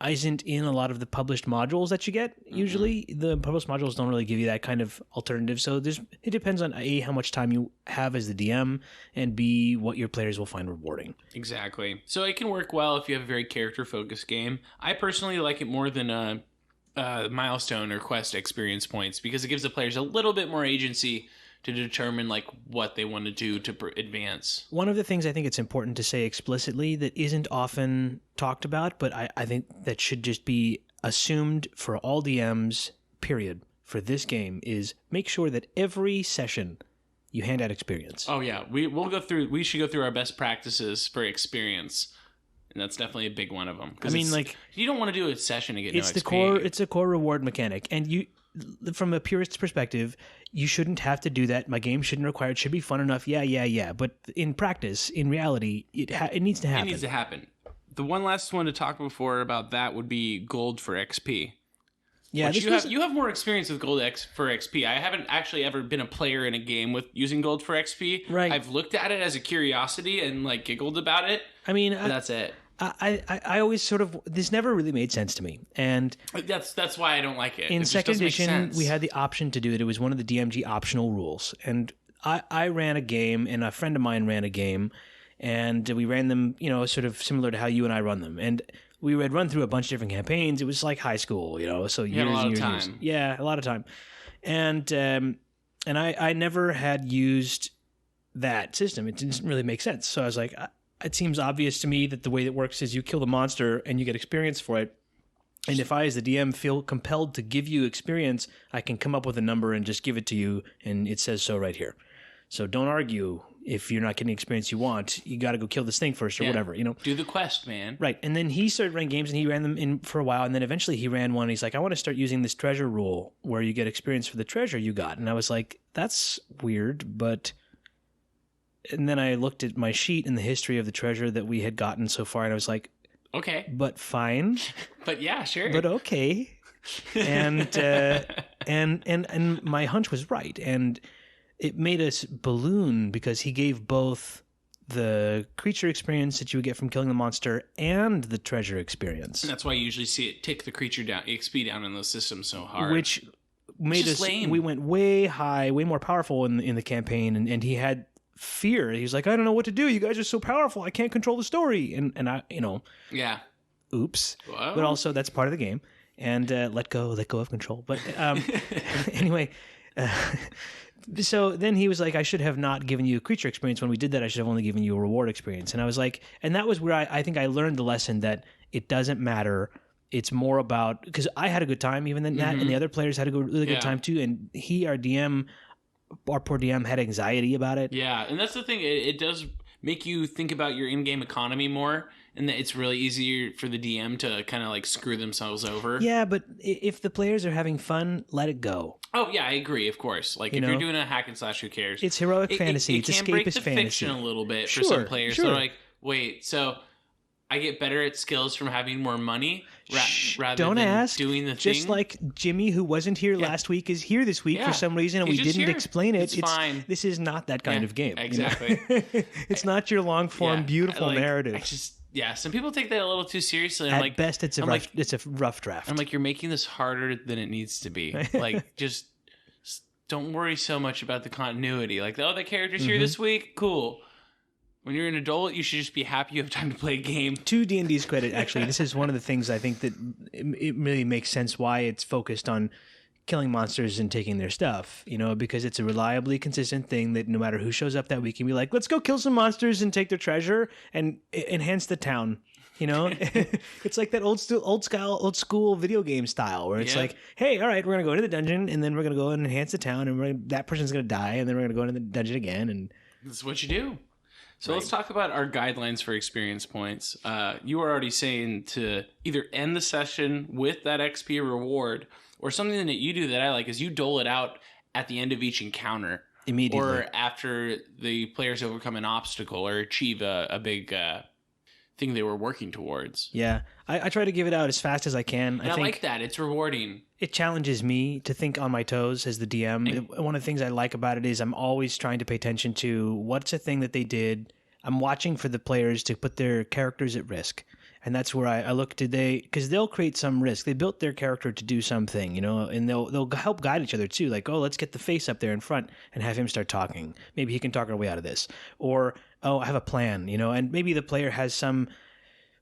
isn't in a lot of the published modules that you get. Usually, the published modules don't really give you that kind of alternative. So it depends on A, how much time you have as the DM, and B, what your players will find rewarding. Exactly. So it can work well if you have a very character-focused game. I personally like it more than a milestone or quest experience points because it gives the players a little bit more agency to determine what they want to do to advance. One of the things I think it's important to say explicitly that isn't often talked about, but I think that should just be assumed for all DMs, period, for this game, is make sure that every session you hand out experience. Oh yeah, we should go through our best practices for experience. And that's definitely a big one of them. You don't want to do a session to get no XP. It's a core reward mechanic, and from a purist's perspective, you shouldn't have to do that. My game shouldn't require it. Should be fun enough. Yeah. But in practice, in reality, it needs to happen. It needs to happen. The one last one to talk before about that would be gold for XP. Yeah, you have more experience with gold for XP. I haven't actually ever been a player in a game with using gold for XP. Right. I've looked at it as a curiosity and giggled about it. That's it. I always this never really made sense to me, and that's why I don't like it. In second edition, we had the option to do it. It was one of the DMG optional rules, and I ran a game, and a friend of mine ran a game, and we ran them, sort of similar to how you and I run them, and we had run through a bunch of different campaigns. It was like high school, so years and years. Years. Yeah, a lot of time, and I never had used that system. It didn't really make sense, so I was like. It seems obvious to me that the way that works is you kill the monster and you get experience for it. And if I, as the DM, feel compelled to give you experience, I can come up with a number and just give it to you, and it says so right here. So don't argue if you're not getting the experience you want. You got to go kill this thing first or whatever, Do the quest, man. Right. And then he started running games, and he ran them in for a while, and then eventually he ran one, and he's like, I want to start using this treasure rule where you get experience for the treasure you got. And I was like, that's weird, but... And then I looked at my sheet and the history of the treasure that we had gotten so far, and I was like, okay. But fine. But yeah, sure. But okay. And and my hunch was right. And it made us balloon because he gave both the creature experience that you would get from killing the monster and the treasure experience. And that's why you usually see it tick the creature down, XP down in those systems so hard. Which made us. Lame. We went way high, way more powerful in the campaign, and he had fear. He was like, I don't know what to do. You guys are so powerful. I can't control the story. And I, yeah. Oops. Whoa. But also that's part of the game. And let go of control. But anyway. So then he was like, I should have not given you a creature experience. When we did that, I should have only given you a reward experience. And I was like, and that was where I think I learned the lesson that it doesn't matter. It's more about, because I had a good time even than that, and the other players had a really good time too. And our poor DM had anxiety about it. Yeah, and that's the thing. It does make you think about your in-game economy more, and that it's really easier for the DM to kind of like screw themselves over. Yeah, but if the players are having fun, let it go. Oh yeah, I agree. Of course, like if you're doing a hack and slash, who cares? It's heroic fantasy. It's escapist fantasy. It can break the fiction a little bit for some players. Sure. They're like, wait, so I get better at skills from having more money rather than doing the thing? Just like Jimmy, who wasn't here last week, is here this week for some reason, and we didn't explain it. It's fine. This is not that kind of game. Exactly. It's not your long-form, beautiful narrative. Some people take that a little too seriously. At best, it's a rough draft. I'm like, you're making this harder than it needs to be. Like, just don't worry so much about the continuity. Like, the character's here this week? Cool. When you're an adult, you should just be happy you have time to play a game. To D&D's credit, actually, this is one of the things I think that it really makes sense why it's focused on killing monsters and taking their stuff, because it's a reliably consistent thing that no matter who shows up that week, can be like, let's go kill some monsters and take their treasure and enhance the town. It's like that old school video game style where it's like, hey, all right, we're going to go into the dungeon and then we're going to go and enhance the town and that person's going to die and then we're going to go into the dungeon again. And that's what you do. So let's talk about our guidelines for experience points. You were already saying to either end the session with that XP reward, or something that you do that I like is you dole it out at the end of each encounter. Immediately. Or after the players overcome an obstacle or achieve a big thing they were working towards. Yeah. I try to give it out as fast as I can. And I like that. It's rewarding. It challenges me to think on my toes as the DM. One of the things I like about it is I'm always trying to pay attention to what's a thing that they did. I'm watching for the players to put their characters at risk. And that's where I look, because they'll create some risk. They built their character to do something, and they'll help guide each other too. Like, oh, let's get the face up there in front and have him start talking. Maybe he can talk our way out of this. Or, oh, I have a plan, and maybe the player has some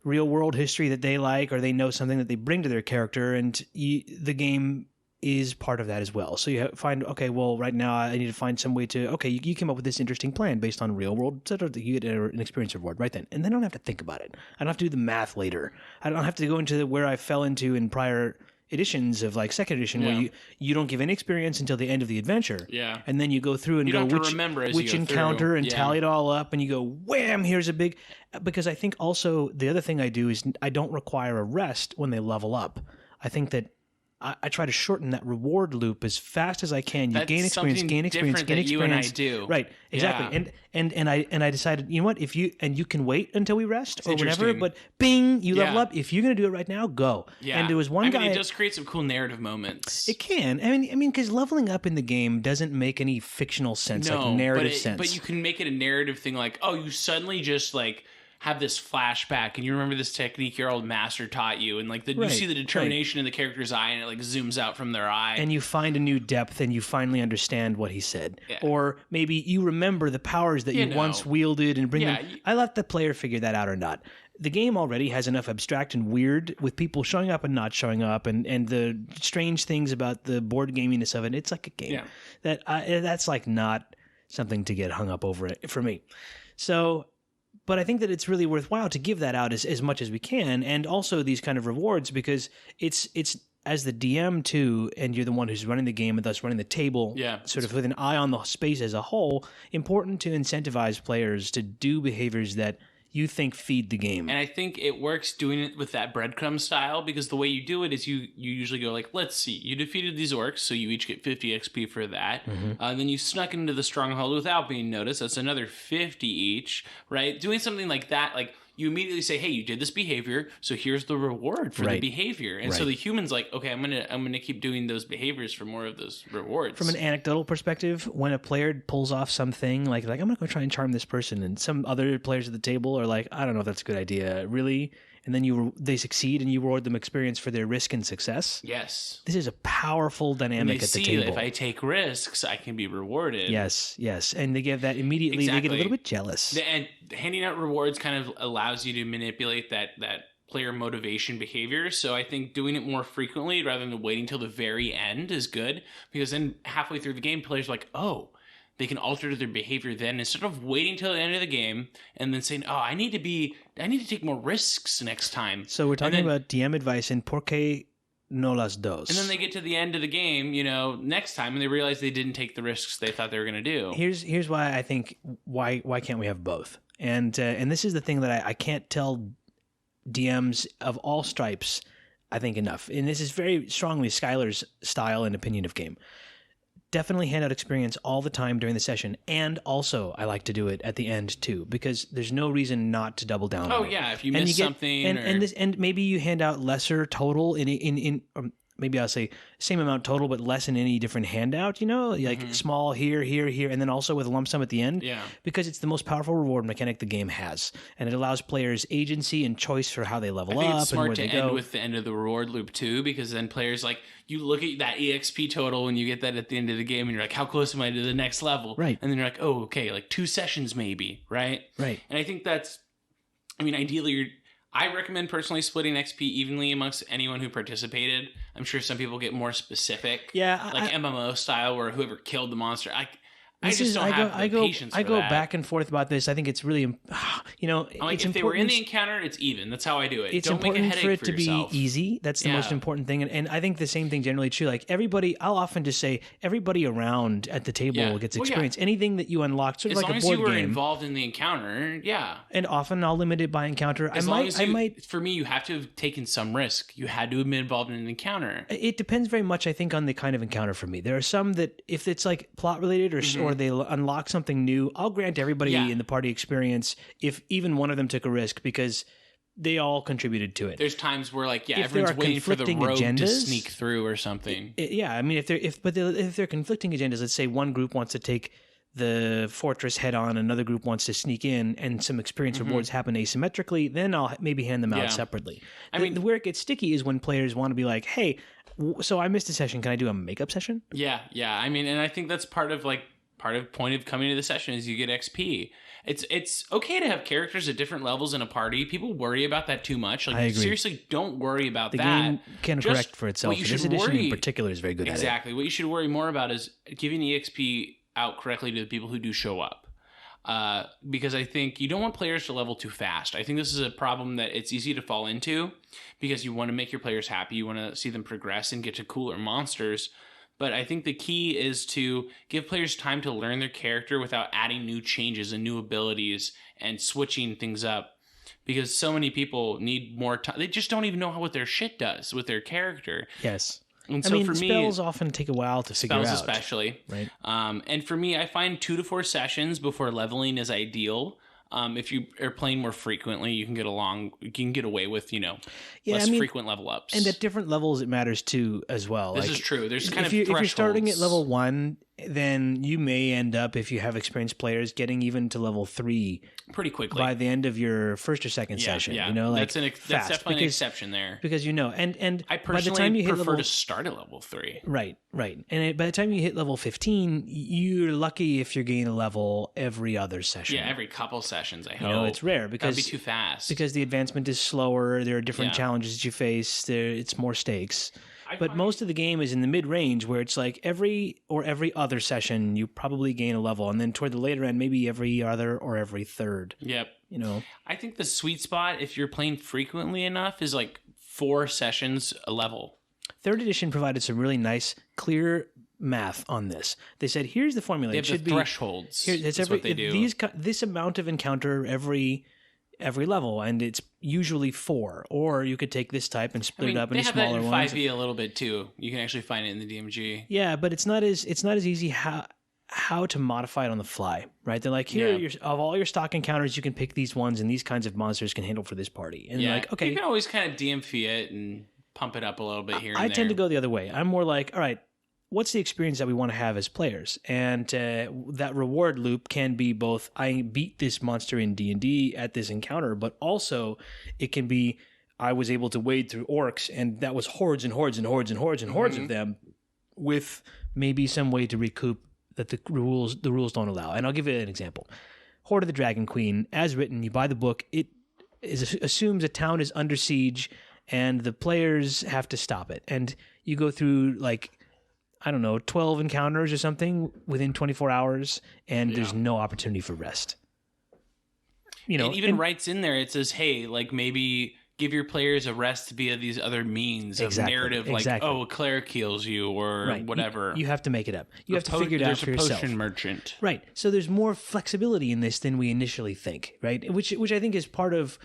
real world history that they like, or they know something that they bring to their character, and the game is part of that as well. So you find, okay, well, right now I need to find some way to, okay, you came up with this interesting plan based on real world, etc. You get an experience reward right then. And then I don't have to think about it. I don't have to do the math later. I don't have to go into where I fell into in prior editions of like second edition where you don't give any experience until the end of the adventure. Yeah. And then you go through and go which encounter and tally it all up and you go, wham, here's a big, because I think also the other thing I do is I don't require a rest when they level up. I think that I try to shorten that reward loop as fast as I can. You gain experience, gain experience, gain experience. You and I do. Right, exactly. Yeah. And I decided, you know what? If you can wait until we rest or whatever, but bing, you level up. If you're going to do it right now, go. Yeah. And there was one guy. It does create some cool narrative moments. It can. I mean, because leveling up in the game doesn't make any fictional sense, like narrative sense. But you can make it a narrative thing, like, oh, you suddenly just like have this flashback and you remember this technique your old master taught you, and like you see the determination in the character's eye and it like zooms out from their eye and you find a new depth and you finally understand what he said. Or maybe you remember the powers that you once wielded and bring them. I let the player figure that out or not. The game already has enough abstract and weird with people showing up and not showing up and the strange things about the board gaminess of it. It's like a game that's like not something to get hung up over it for me. So but I think that it's really worthwhile to give that out as much as we can, and also these kind of rewards, because it's as the DM too, and you're the one who's running the game and thus running the table, sort of with an eye on the space as a whole, important to incentivize players to do behaviors that you think feed the game. And I think it works doing it with that breadcrumb style, because the way you do it is you usually go like, let's see, you defeated these orcs, so you each get 50 XP for that. Mm-hmm. Then you snuck into the stronghold without being noticed. That's another 50 each, right? Doing something like that, like you immediately say, hey, you did this behavior, so here's the reward for the behavior. And so the human's like, okay, I'm gonna keep doing those behaviors for more of those rewards. From an anecdotal perspective, when a player pulls off something like I'm gonna go try and charm this person, and some other players at the table are like, I don't know if that's a good idea, really. and then they succeed, and you reward them experience for their risk and success. Yes. This is a powerful dynamic at the table. If I take risks, I can be rewarded. Yes, and they give that immediately. Exactly. They get a little bit jealous. And handing out rewards kind of allows you to manipulate that player motivation behavior. So I think doing it more frequently rather than waiting till the very end is good, because then halfway through the game, players are like, oh, they can alter their behavior then, instead of waiting till the end of the game and then saying, oh, I need to take more risks next time. So we're talking about DM advice in Por qué no las dos. And then they get to the end of the game, next time, and they realize they didn't take the risks they thought they were going to do. Here's why I think, why can't we have both? And this is the thing that I can't tell DMs of all stripes, I think, enough. And this is very strongly Skylar's style and opinion of game. Definitely hand out experience all the time during the session, and also I like to do it at the end too, because there's no reason not to double down. Oh yeah, if you miss something, and maybe you hand out lesser total in maybe I'll say same amount total, but less in any different handout, like small here, and then also with a lump sum at the end. Yeah. Because it's the most powerful reward mechanic the game has. And it allows players agency and choice for how they level up it's smart and where to they end go. with the end of the reward loop too, because then players, you look at that EXP total when you get that at the end of the game and you're like, how close am I to the next level? Right. And then you're like, oh, okay, 2 sessions maybe, right? Right. And I think ideally I recommend personally splitting XP evenly amongst anyone who participated. I'm sure some people get more specific. Yeah. MMO style, where whoever killed the monster. I just don't have the patience for that. I go back and forth about this. I think it's really, if they were in the encounter, it's even. That's how I do it. It's don't important make a headache for it to yourself. be easy. That's the most important thing. And I think the same thing generally true. I'll often just say everybody around at the table gets experience. Anything that you unlock, sort of like a board game. As long as you were involved in the encounter, yeah. And often I'll limit it by encounter. For me, you have to have taken some risk. You had to have been involved in an encounter. It depends very much, I think, on the kind of encounter for me. There are some that if it's plot related or they unlock something new, I'll grant everybody in the party experience if even one of them took a risk, because they all contributed to it. There's times where everyone's waiting for the rogue to sneak through or something. If they're conflicting agendas, let's say one group wants to take the fortress head on, another group wants to sneak in, and some experience rewards happen asymmetrically, then I'll maybe hand them out separately. Where it gets sticky is when players want to be like, hey, so I missed a session, can I do a makeup session? Yeah. And I think that's part of point of coming to the session is you get XP. It's okay to have characters at different levels in a party. People worry about that too much. I agree. Seriously, don't worry about that. The game can correct for itself. This edition in particular is very good at it. Exactly. What you should worry more about is giving EXP out correctly to the people who do show up. Because I think you don't want players to level too fast. I think this is a problem that it's easy to fall into, because you want to make your players happy. You want to see them progress and get to cooler monsters. But I think the key is to give players time to learn their character without adding new changes and new abilities and switching things up. Because so many people need more time. They just don't even know what their shit does with their character. Yes. And so for me, spells often take a while to figure out. Spells especially. Right. And for me, I find 2 to 4 sessions before leveling is ideal. If you are playing more frequently, you can get away with, less frequent level ups. And at different levels, it matters too, as well. This is true. There's kind of if thresholds. You're starting at level 1, then you may end up, if you have experienced players, getting even to level 3 pretty quickly by the end of your first or second session. Yeah, that's definitely an exception there. Because and I personally by the time you prefer to start at level 3. Right. And by the time you hit level 15, you're lucky if you're gaining a level every other session. Yeah, every couple sessions. I hope it's rare because that'd be too fast. Because the advancement is slower. There are different challenges that you face. It's more stakes. But most of the game is in the mid-range, where it's every other session you probably gain a level, and then toward the later end, maybe every other or every third. Yep. I think the sweet spot, if you're playing frequently enough, is 4 sessions a level. 3rd edition provided some really nice, clear math on this. They said, here's the formula. They have the thresholds. That's what they do. This amount of encounter every level, and it's usually 4, or you could take this type and split it up into smaller ones. They have that in 5e a little bit too. You can actually find it in the DMG. Yeah, but it's not as easy how to modify it on the fly, right? They're like, here of all your stock encounters, you can pick these ones, and these kinds of monsters can handle for this party. And okay, you can always kind of DMF it and pump it up a little bit here and there. I tend to go the other way. I'm more like, all right, what's the experience that we want to have as players? And that reward loop can be both, I beat this monster in D&D at this encounter, but also it can be, I was able to wade through orcs, and that was hordes and hordes and hordes and hordes and hordes of them, with maybe some way to recoup that the rules don't allow. And I'll give you an example. Horde of the Dragon Queen, as written, you buy the book, assumes a town is under siege and the players have to stop it. And you go through 12 encounters or something within 24 hours, and there's no opportunity for rest. It even writes in there, it says, hey, maybe give your players a rest via these other means of narrative, a cleric heals you or whatever. You have to make it up. You have to figure it out for yourself. There's a potion merchant. Right. So there's more flexibility in this than we initially think, right? Which I think is part of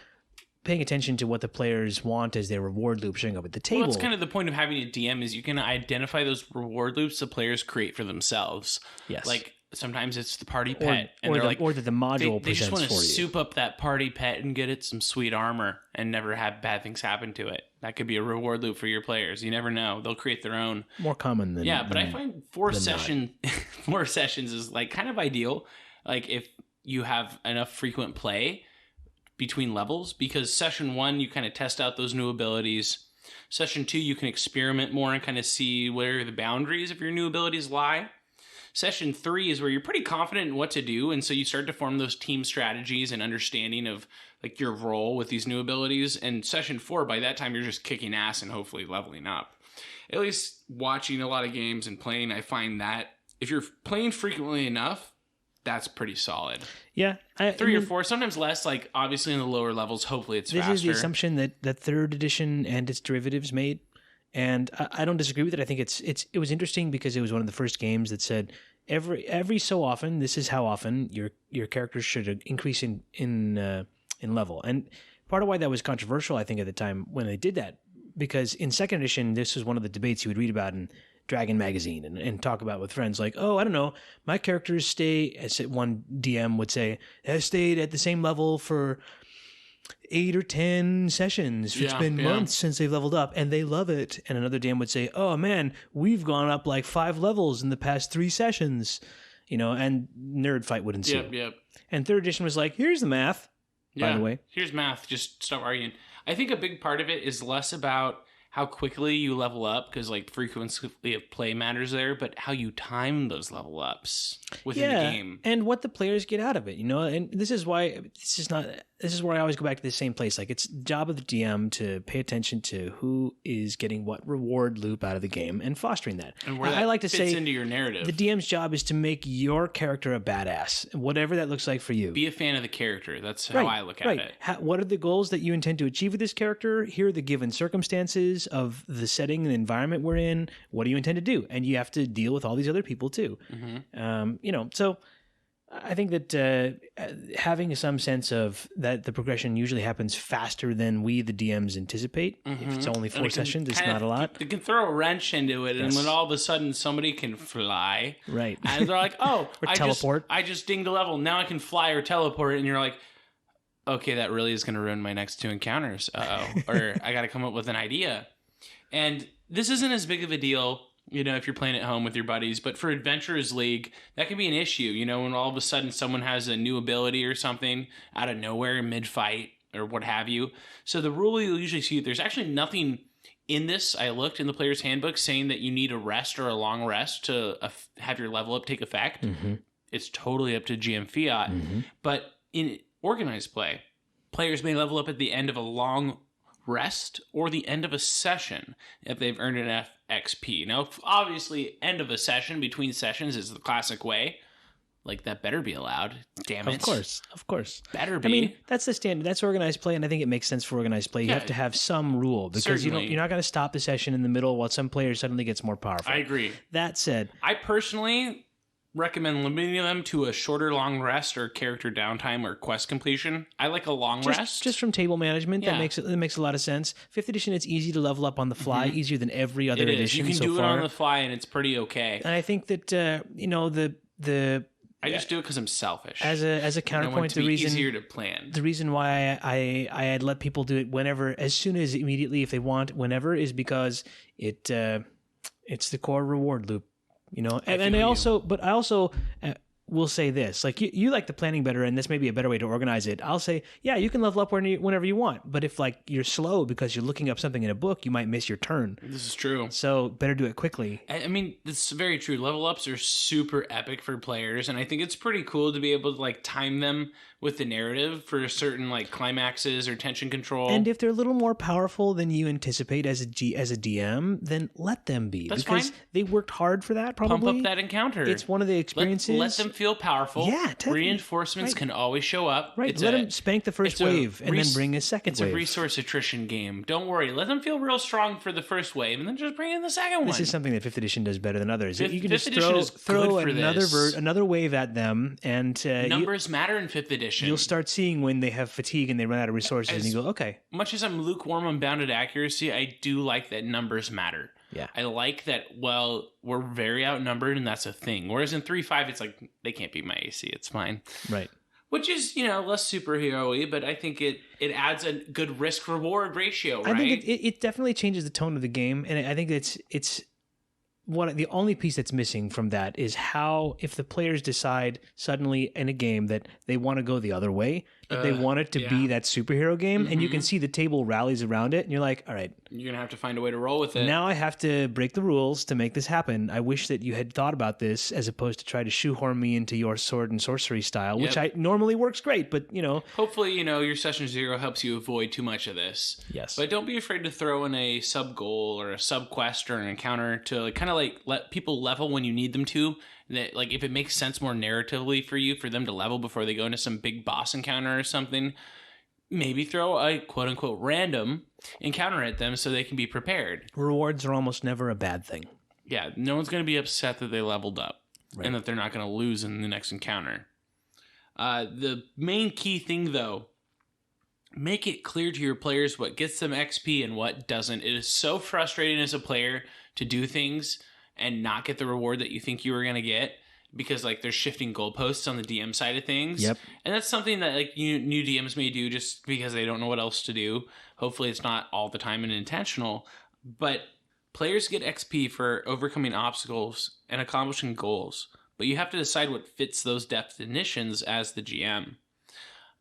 paying attention to what the players want as their reward loop showing up at the table. Well, that's kind of the point of having a DM is you can identify those reward loops the players create for themselves. Yes. Sometimes it's the party pet, or that the module they just want to for you. soup up that party pet and get it some sweet armor and never have bad things happen to it. That could be a reward loop for your players. You never know; they'll create their own. More common than but I find 4 sessions is kind of ideal. If you have enough frequent play between levels, because session 1 you kind of test out those new abilities. Session 2 you can experiment more and kind of see where the boundaries of your new abilities lie. Session 3 is where you're pretty confident in what to do, and so you start to form those team strategies and understanding of your role with these new abilities. And Session 4, by that time, you're just kicking ass and hopefully leveling up. At least watching a lot of games and playing, I find that if you're playing frequently enough, that's pretty solid. Yeah. 3 or 4, sometimes less, obviously in the lower levels, hopefully it's faster. This is the assumption that 3rd edition and its derivatives made. And I don't disagree with it. I think it was interesting because it was one of the first games that said every so often, this is how often your characters should increase in level. And part of why that was controversial, I think, at the time when they did that, because in 2nd edition, this was one of the debates you would read about in Dragon Magazine and talk about with friends. I don't know, my characters stay, as one DM would say, has stayed at the same level for 8 or 10 sessions. It's been months since they've leveled up and they love it. And another DM would say, oh man, we've gone up 5 levels in the past 3 sessions, and nerd fight would ensue. Yep. And 3rd edition was here's the math, by the way. Here's math. Just stop arguing. I think a big part of it is less about how quickly you level up, because frequency of play matters there, but how you time those level ups within the game. And what the players get out of it, and this is where I always go back to the same place. It's job of the DM to pay attention to who is getting what reward loop out of the game and fostering that. And where that I like to fits say into your narrative. The DM's job is to make your character a badass, whatever that looks like for you. Be a fan of the character. That's how I look at it. What are the goals that you intend to achieve with this character? Here are the given circumstances of the setting and environment we're in. What do you intend to do? And you have to deal with all these other people too. So I think that having some sense of that the progression usually happens faster than we, the DMs, anticipate. If it's only 4 sessions, it's not a lot. They can throw a wrench into it, and then all of a sudden somebody can fly. Right. And they're like, oh, teleport. I just dinged a level. Now I can fly or teleport. And you're like, okay, that really is going to ruin my next 2 encounters. Or I got to come up with an idea. And this isn't as big of a deal, if you're playing at home with your buddies, but for Adventurers League, that can be an issue, when all of a sudden someone has a new ability or something out of nowhere mid-fight or what have you. So the rule you'll usually see, there's actually nothing in this. I looked in the player's handbook saying that you need a rest or a long rest to have your level up take effect. It's totally up to GM fiat. But in organized play, players may level up at the end of a long rest or the end of a session if they've earned enough XP. Now, obviously, end of a session between sessions is the classic way. That better be allowed. Damn it. Of course. Better be. I mean, that's the standard. That's organized play, and I think it makes sense for organized play. You have to have some rule because you're not going to stop the session in the middle while some player suddenly gets more powerful. I agree. That said, I personally recommend limiting them to a shorter long rest or character downtime or quest completion. I like a long rest. Just from table management, that makes a lot of sense. 5th edition, it's easy to level up on the fly, easier than every other edition so far. You can do it on the fly, and it's pretty okay. And I think that I just do it because I'm selfish. As a counterpoint, the reason easier to plan. The reason why I had let people do it whenever, as soon as immediately if they want, whenever, is because it's the core reward loop. I also will say this, like you like the planning better, and this may be a better way to organize it. I'll say, yeah, you can level up whenever you want, but if like you're slow because you're looking up something in a book, you might miss your turn. This is true. So better do it quickly. I mean, this is very true. Level ups are super epic for players, and I think it's pretty cool to be able to like time them with the narrative for certain like climaxes or tension control. And if they're a little more powerful than you anticipate as a DM, then let them be. That's because fine. They worked hard for that, probably. Pump up that encounter. It's one of the experiences. Let them feel powerful. Yeah, definitely. Reinforcements can always show up. Right. Let them spank the first wave and then bring a second wave. It's a resource attrition game. Don't worry. Let them feel real strong for the first wave and then just bring in the second one. This is something that 5th edition does better than others. You can Fifth just throw another another wave at them, and numbers matter in 5th edition. You'll start seeing when they have fatigue and they run out of resources, and you go, okay. Much as I'm lukewarm on bounded accuracy, I do like that numbers matter. Yeah. I like that, well, we're very outnumbered, and that's a thing. Whereas in 3.5, it's like, they can't beat my AC. It's fine. Right. Which is, less superhero-y, but I think it adds a good risk-reward ratio, right? I think it definitely changes the tone of the game, and I think it's the only piece that's missing from that is how, if the players decide suddenly in a game that they want to go the other way, that they want it to be that superhero game, and you can see the table rallies around it, and you're like, all right. You're going to have to find a way to roll with it. Now I have to break the rules to make this happen. I wish that you had thought about this as opposed to try to shoehorn me into your sword and sorcery style, which I normally works great, but, Hopefully, your Session 0 helps you avoid too much of this. Yes. But don't be afraid to throw in a sub-goal or a sub-quest or an encounter to kind of let people level when you need them to. That, like, if it makes sense more narratively for you for them to level before they go into some big boss encounter or something, maybe throw a quote-unquote random encounter at them so they can be prepared. Rewards are almost never a bad thing. Yeah, no one's going to be upset that they leveled up and that they're not going to lose in the next encounter. The main key thing, though, make it clear to your players what gets them XP and what doesn't. It is so frustrating as a player to do things and not get the reward that you think you were going to get because they're shifting goalposts on the DM side of things. Yep. And that's something that new DMs may do just because they don't know what else to do. Hopefully it's not all the time and intentional, but players get XP for overcoming obstacles and accomplishing goals, but you have to decide what fits those definitions as the GM.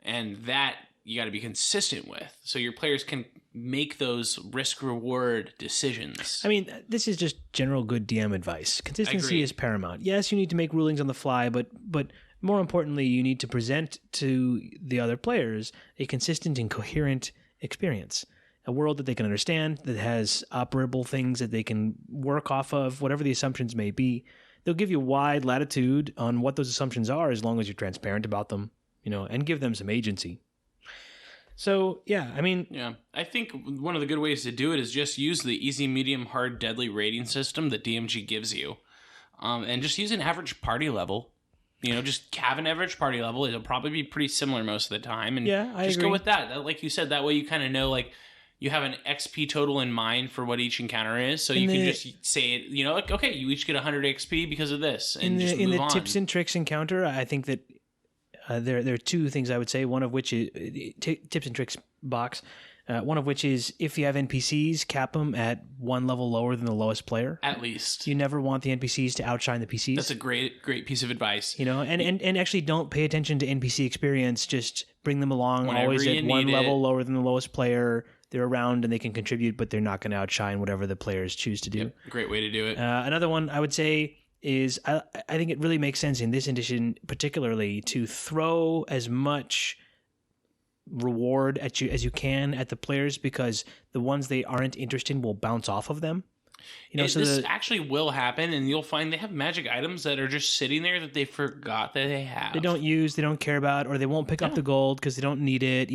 And that you got to be consistent with so your players can make those risk-reward decisions. I mean, this is just general good DM advice. Consistency is paramount. Yes, you need to make rulings on the fly, but more importantly, you need to present to the other players a consistent and coherent experience. A world that they can understand, that has operable things that they can work off of, whatever the assumptions may be. They'll give you wide latitude on what those assumptions are as long as you're transparent about them, and give them some agency. So, yeah, I mean... Yeah, I think one of the good ways to do it is just use the easy, medium, hard, deadly rating system that DMG gives you. And just use an average party level. Just have an average party level. It'll probably be pretty similar most of the time. And I just agree. Go with that. Like you said, that way you kind of know, you have an XP total in mind for what each encounter is. So you can just say it, okay, you each get 100 XP because of this. And just move on. In the tips and tricks encounter, I think that... There are two things I would say, one of which is tips and tricks box. One of which is if you have NPCs, cap them at one level lower than the lowest player. At least. You never want the NPCs to outshine the PCs. That's a great piece of advice. And actually don't pay attention to NPC experience. Just bring them along whenever always at one level lower than the lowest player. They're around and they can contribute, but they're not going to outshine whatever the players choose to do. Yep, great way to do it. Another one I would say is I think it really makes sense in this edition particularly to throw as much reward at you as you can at the players because the ones they aren't interested in will bounce off of them. This actually will happen, and you'll find they have magic items that are just sitting there that they forgot that they have. They don't use, they don't care about, or they won't pick up the gold because they don't need it.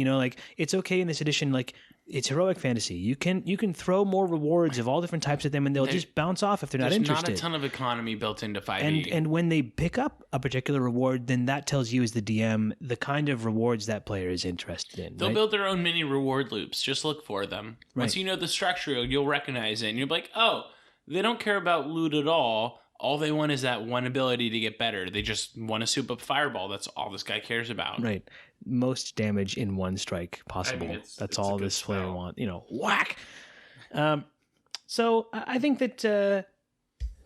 It's okay in this edition. It's heroic fantasy. You can throw more rewards of all different types at them, and they'll just bounce off if they're not interested. There's not a ton of economy built into 5e. And when they pick up a particular reward, then that tells you as the DM the kind of rewards that player is interested in. They'll build their own mini reward loops. Just look for them. Right. Once you know the structure, you'll recognize it, and you'll be like, oh, they don't care about loot at all. All they want is that one ability to get better. They just want to soup up Fireball. That's all this guy cares about. Right. Most damage in one strike possible. That's all this player wants. Whack. So I think that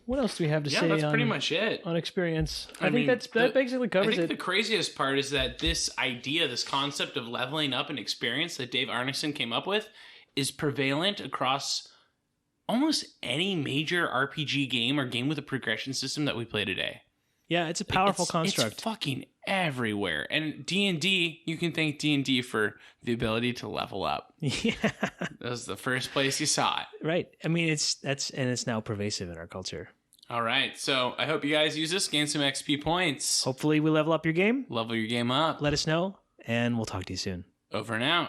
what else do we have to say? That's pretty much it on experience. I think that basically covers it. I think the craziest part is that this idea, this concept of leveling up an experience that Dave Arneson came up with is prevalent across almost any major RPG game or game with a progression system that we play today. Yeah, it's a powerful construct. It's fucking everywhere. And D&D, you can thank D&D for the ability to level up. Yeah. That was the first place you saw it. Right. I mean, it's now pervasive in our culture. All right. So I hope you guys use this, gain some XP points. Hopefully we level up your game. Level your game up. Let us know, and we'll talk to you soon. Over and out.